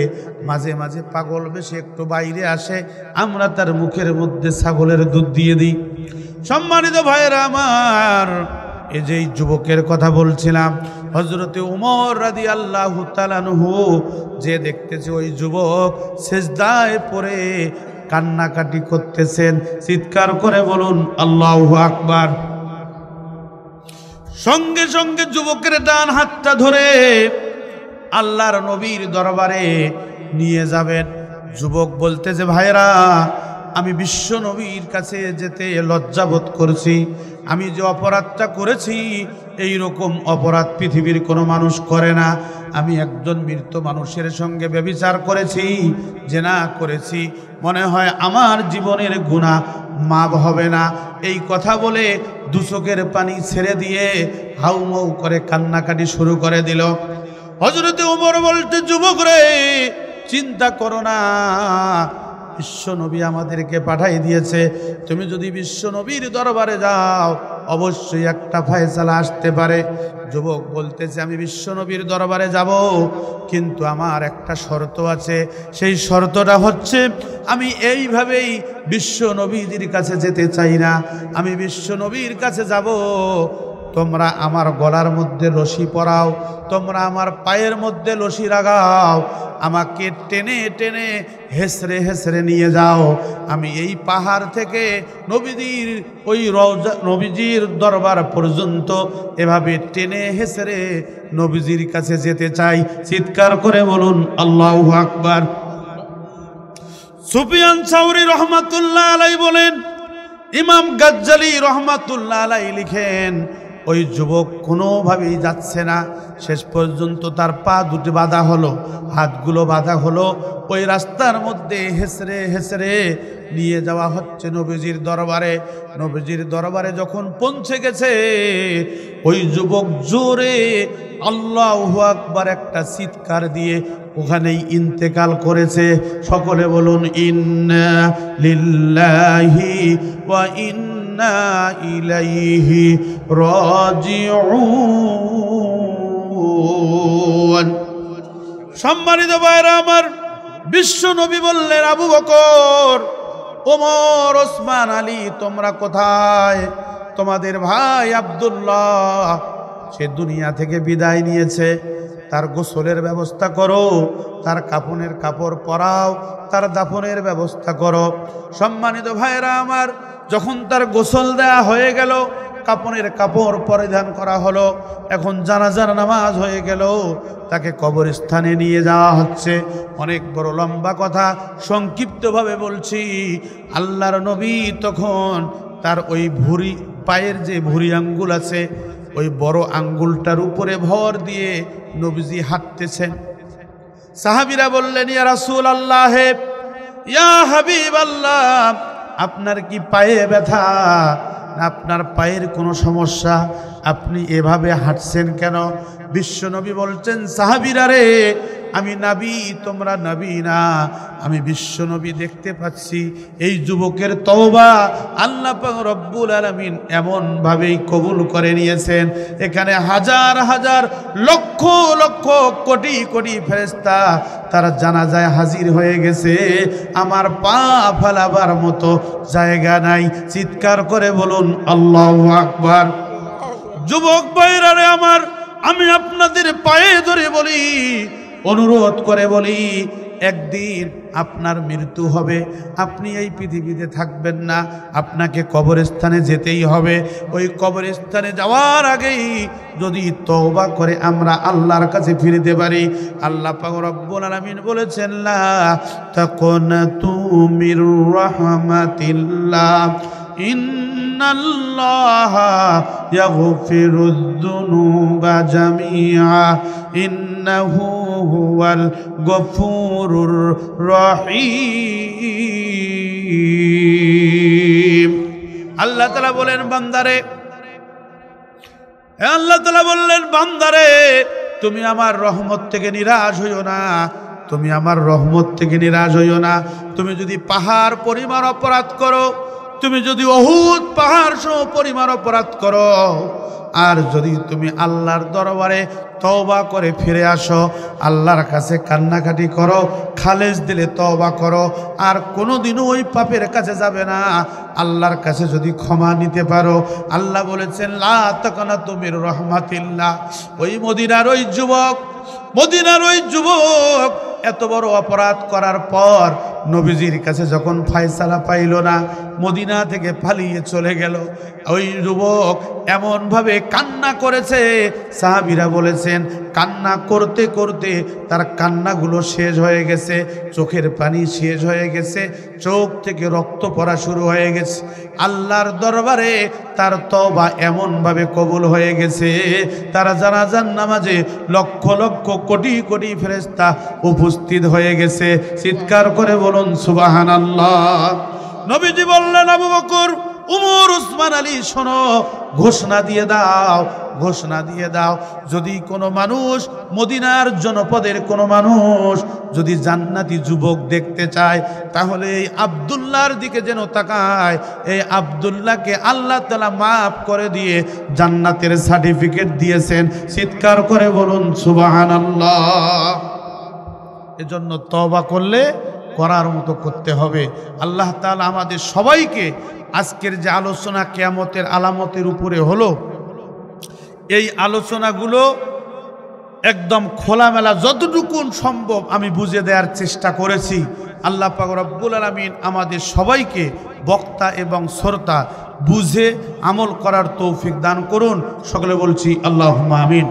মাঝে মাঝে পাগল বেশি একটু বাইরে আসে, আমরা তার মুখের মধ্যে ছাগলের দুধ দিয়ে দিই। সম্মানিত ভাইয়েরা আমার, এই যে যুবকের কথা বলছিলাম, হযরতে উমর রাদিয়াল্লাহু তাআলা আনহু যে দেখতেছে ওই যুবক সিজদায় পড়ে কান্নাকাটি করতেছেন। চিৎকার করে বলুন আল্লাহু আকবার। সঙ্গে সঙ্গে যুবকের ডান হাতটা ধরে আল্লাহর নবীর দরবারে নিয়ে যাবেন। যুবক বলতে যে ভাইরা, আমি বিশ্ব নবীর কাছে যেতে লজ্জাবোধ করছি, আমি যে অপরাধটা করেছি এই রকম অপরাধ পৃথিবীর কোনো মানুষ করে না। আমি একজন মৃত মানুষের সঙ্গে ব্যভিচার করেছি, জেনা করেছি, মনে হয় আমার জীবনের গুনাহ মাফ হবে না। এই কথা বলে দু চোখের পানি ছেড়ে দিয়ে হাউমাউ করে কান্নাকাটি শুরু করে দিল। হযরতে ওমর বলতে, যুবক রে, চিন্তা করো না, বিশ্ব নবী আমাদেরকে পাঠাই দিয়েছে, তুমি যদি বিশ্ব নবীর দরবারে যাও অবশ্যই একটা ফয়সালা আসতে পারে। যুবক বলতেছে, আমি বিশ্ব নবীর দরবারে যাব, কিন্তু আমার একটা শর্ত আছে। সেই শর্তটা হচ্ছে, আমি এইভাবেই বিশ্ব নবীর কাছে যেতে চাই না। আমি বিশ্ব নবীর কাছে যাব, তোমরা আমার গলার মধ্যে রশি পরাও, তোমরা আমার পায়ের মধ্যে রশি লাগাও, আমাকে টেনে টেনে হেসরে হেসরে নিয়ে যাও। আমি এই পাহাড় থেকে নবীজির ওই রওজা, নবীজির দরবার পর্যন্ত এভাবে টেনে হেসরে নবীজির কাছে যেতে চাই। চিৎকার করে বলুন আল্লাহু আকবার। সুফিয়ান সাউরি রহমাতুল্লাহ আলাইহি বলেন, ইমাম গাজ্জালি রহমাতুল্লাহ আলাইহি লিখেন, ওই যুবক কোনোভাবেই যাচ্ছে না। শেষ পর্যন্ত তার পা দুটি বাঁধা হলো, হাতগুলো বাঁধা হলো। ওই রাস্তার মধ্যে হেসরে হেসরে নিয়ে যাওয়া হচ্ছে নবীজির দরবারে। নবীজির দরবারে যখন পৌঁছে গেছে, ওই যুবক জোরে আল্লাহু আকবার একটা চিৎকার দিয়ে ওখানেই ইন্তেকাল করেছে। সকলে বলুন ইন্না লিল্লাহি ওয়া ইন্না ইলাইহি রাজিউন। সম্মানিত ভাইরা আমার, বিশ্ব নবী বললেন, আবু বকর, ওমর, ওসমান, আলী, তোমরা কোথায়? তোমাদের ভাই আব্দুল্লাহ সে দুনিয়া থেকে বিদায় নিয়েছে। তার গোসলের ব্যবস্থা করো, তার কাফনের কাপড় পরাও, তার দাফনের ব্যবস্থা করো। সম্মানিত ভাইরা আমার, যখন তার গোসল দেয়া হয়ে গেল, কাফনের কাপড় পরিধান করা হলো, এখন জানাজার নামাজ হয়ে গেল, তাকে কবরস্থানে নিয়ে যাওয়া হচ্ছে। অনেক বড় লম্বা কথা, সংক্ষিপ্তভাবে বলছি। আল্লাহর নবী তখন তার ওই ভুঁড়ি, পায়ের যে ভুঁড়ি আঙ্গুল আছে, ওই বড় আঙ্গুলটার উপরে ভর দিয়ে নবীজি হাঁটতেছেন। সাহাবীরা বললেন, ইয়া রাসূলুল্লাহ, ইয়া হাবিবাল্লাহ, আপনার কি পায়ে ব্যথা? আপনার পায়ের কোনো সমস্যা? আপনি এভাবে হাঁটছেন কেন? বিশ্বনবী বলছেন, সাহাবীরা রে, আমি নবী, তোমরা নবী না। আমি বিশ্বনবী দেখতে পাচ্ছি এই যুবকের তওবা আল্লাহ পাক রব্বুল আলামিন এমন ভাবেই কবুল করে নিয়েছেন। এখানে হাজার হাজার লক্ষ লক্ষ কোটি কোটি ফেরেশতা তারা জানাজায় হাজির হয়ে গেছে। আমার পা ফেলাবার মতো জায়গা নাই। চিৎকার করে বলুন আল্লাহু আকবার। যুবক ভাইরা রে আমার, আমি আপনাদের পায়ে ধরে বলি, অনুরোধ করে বলি, একদিন আপনার মৃত্যু হবে, আপনি এই পৃথিবীতে থাকবেন না, আপনাকে কবরস্থানে যেতেই হবে। ওই কবরস্থানে যাওয়ার আগেই যদি তওবা করে আমরা আল্লাহর কাছে ফিরতে পারি, আল্লাহ পাক রব্বুল আলামিন বলেছেন, লা তাকুনাতু মির রাহমাতিল্লাহ ইন্নাল্লাহা ইয়াগফিরুদ যুনুবা জামিআ ইন্নাহু হুয়াল গফুরুর রহিম। আল্লাহ তাআলা বলেন, বান্দারে, আল্লাহ তাআলা বললেন, বান্দারে, তুমি আমার রহমত থেকে নিরাশ হইও না, তুমি আমার রহমত থেকে নিরাশ হইও না। তুমি যদি পাহাড় পরিমাণ অপরাধ করো, তুমি যদি উহুদ পাহাড় সম পরিমাণ অপরাধ করো, আর যদি তুমি আল্লাহর দরবারে তওবা করে ফিরে আসো, আল্লাহর কাছে কান্নাকাটি করো, খালেস দিলে তওবা করো, আর কোনোদিনও ওই পাপের কাছে যাবে না, আল্লাহর কাছে যদি ক্ষমা নিতে পারো, আল্লাহ বলেছেন, লা তাকুনাতু মির রাহমাতিল্লাহ। ওই মদিনার ওই যুবক, মদিনার ওই যুবক এত বড় অপরাধ করার পর নবীজির কাছে যখন ফায়সালা পাইল না, মদিনা থেকে পালিয়ে চলে গেল। ওই যুবক এমনভাবে কান্না করেছে, সাহাবীরা বলেছেন, কান্না করতে করতে তার কান্নাগুলো শেষ হয়ে গেছে, চোখের পানি শেষ হয়ে গেছে, চোখ থেকে রক্ত পড়া শুরু হয়ে গেছে। আল্লাহর দরবারে তার তওবা এমনভাবে কবুল হয়ে গেছে, তারা জানাজার নামাজে লক্ষ লক্ষ কোটি কোটি ফেরেশতা উপস্থিত হয়ে গেছে। চিৎকার করে বলুন সুবহানাল্লাহ। নবীজি বললেন, আবু বকর, উমর, উসমান, আলী, শোনো, ঘোষণা দিয়ে দাও, ঘোষণা দিয়ে দাও, যদি কোনো মানুষ, মদিনার জনপদের কোনো মানুষ যদি জান্নাতি যুবক দেখতে চায়, তাহলে এই আব্দুল্লাহর দিকে যেন তাকায়। এই আব্দুল্লাহকে আল্লাহ তাআলা মাফ করে দিয়ে জান্নাতের সার্টিফিকেট দিয়েছেন। চিৎকার করে বলুন সুবহানাল্লাহ। এজন্য তওবা করলে করার মতো করতে হবে। আল্লাহ তাআলা আমাদের সবাইকে আজকের যে আলোচনা কিয়ামতের আলামতের উপরে হলো, এই আলোচনাগুলো একদম খোলামেলা যতটুকু সম্ভব আমি বুঝে দেওয়ার চেষ্টা করেছি। আল্লাহ পাক রব্বুল আলামিন আমাদের সবাইকে, বক্তা এবং শ্রোতা, বুঝে আমল করার তৌফিক দান করুন। সকলে বলছি আল্লাহুম্মা আমিন।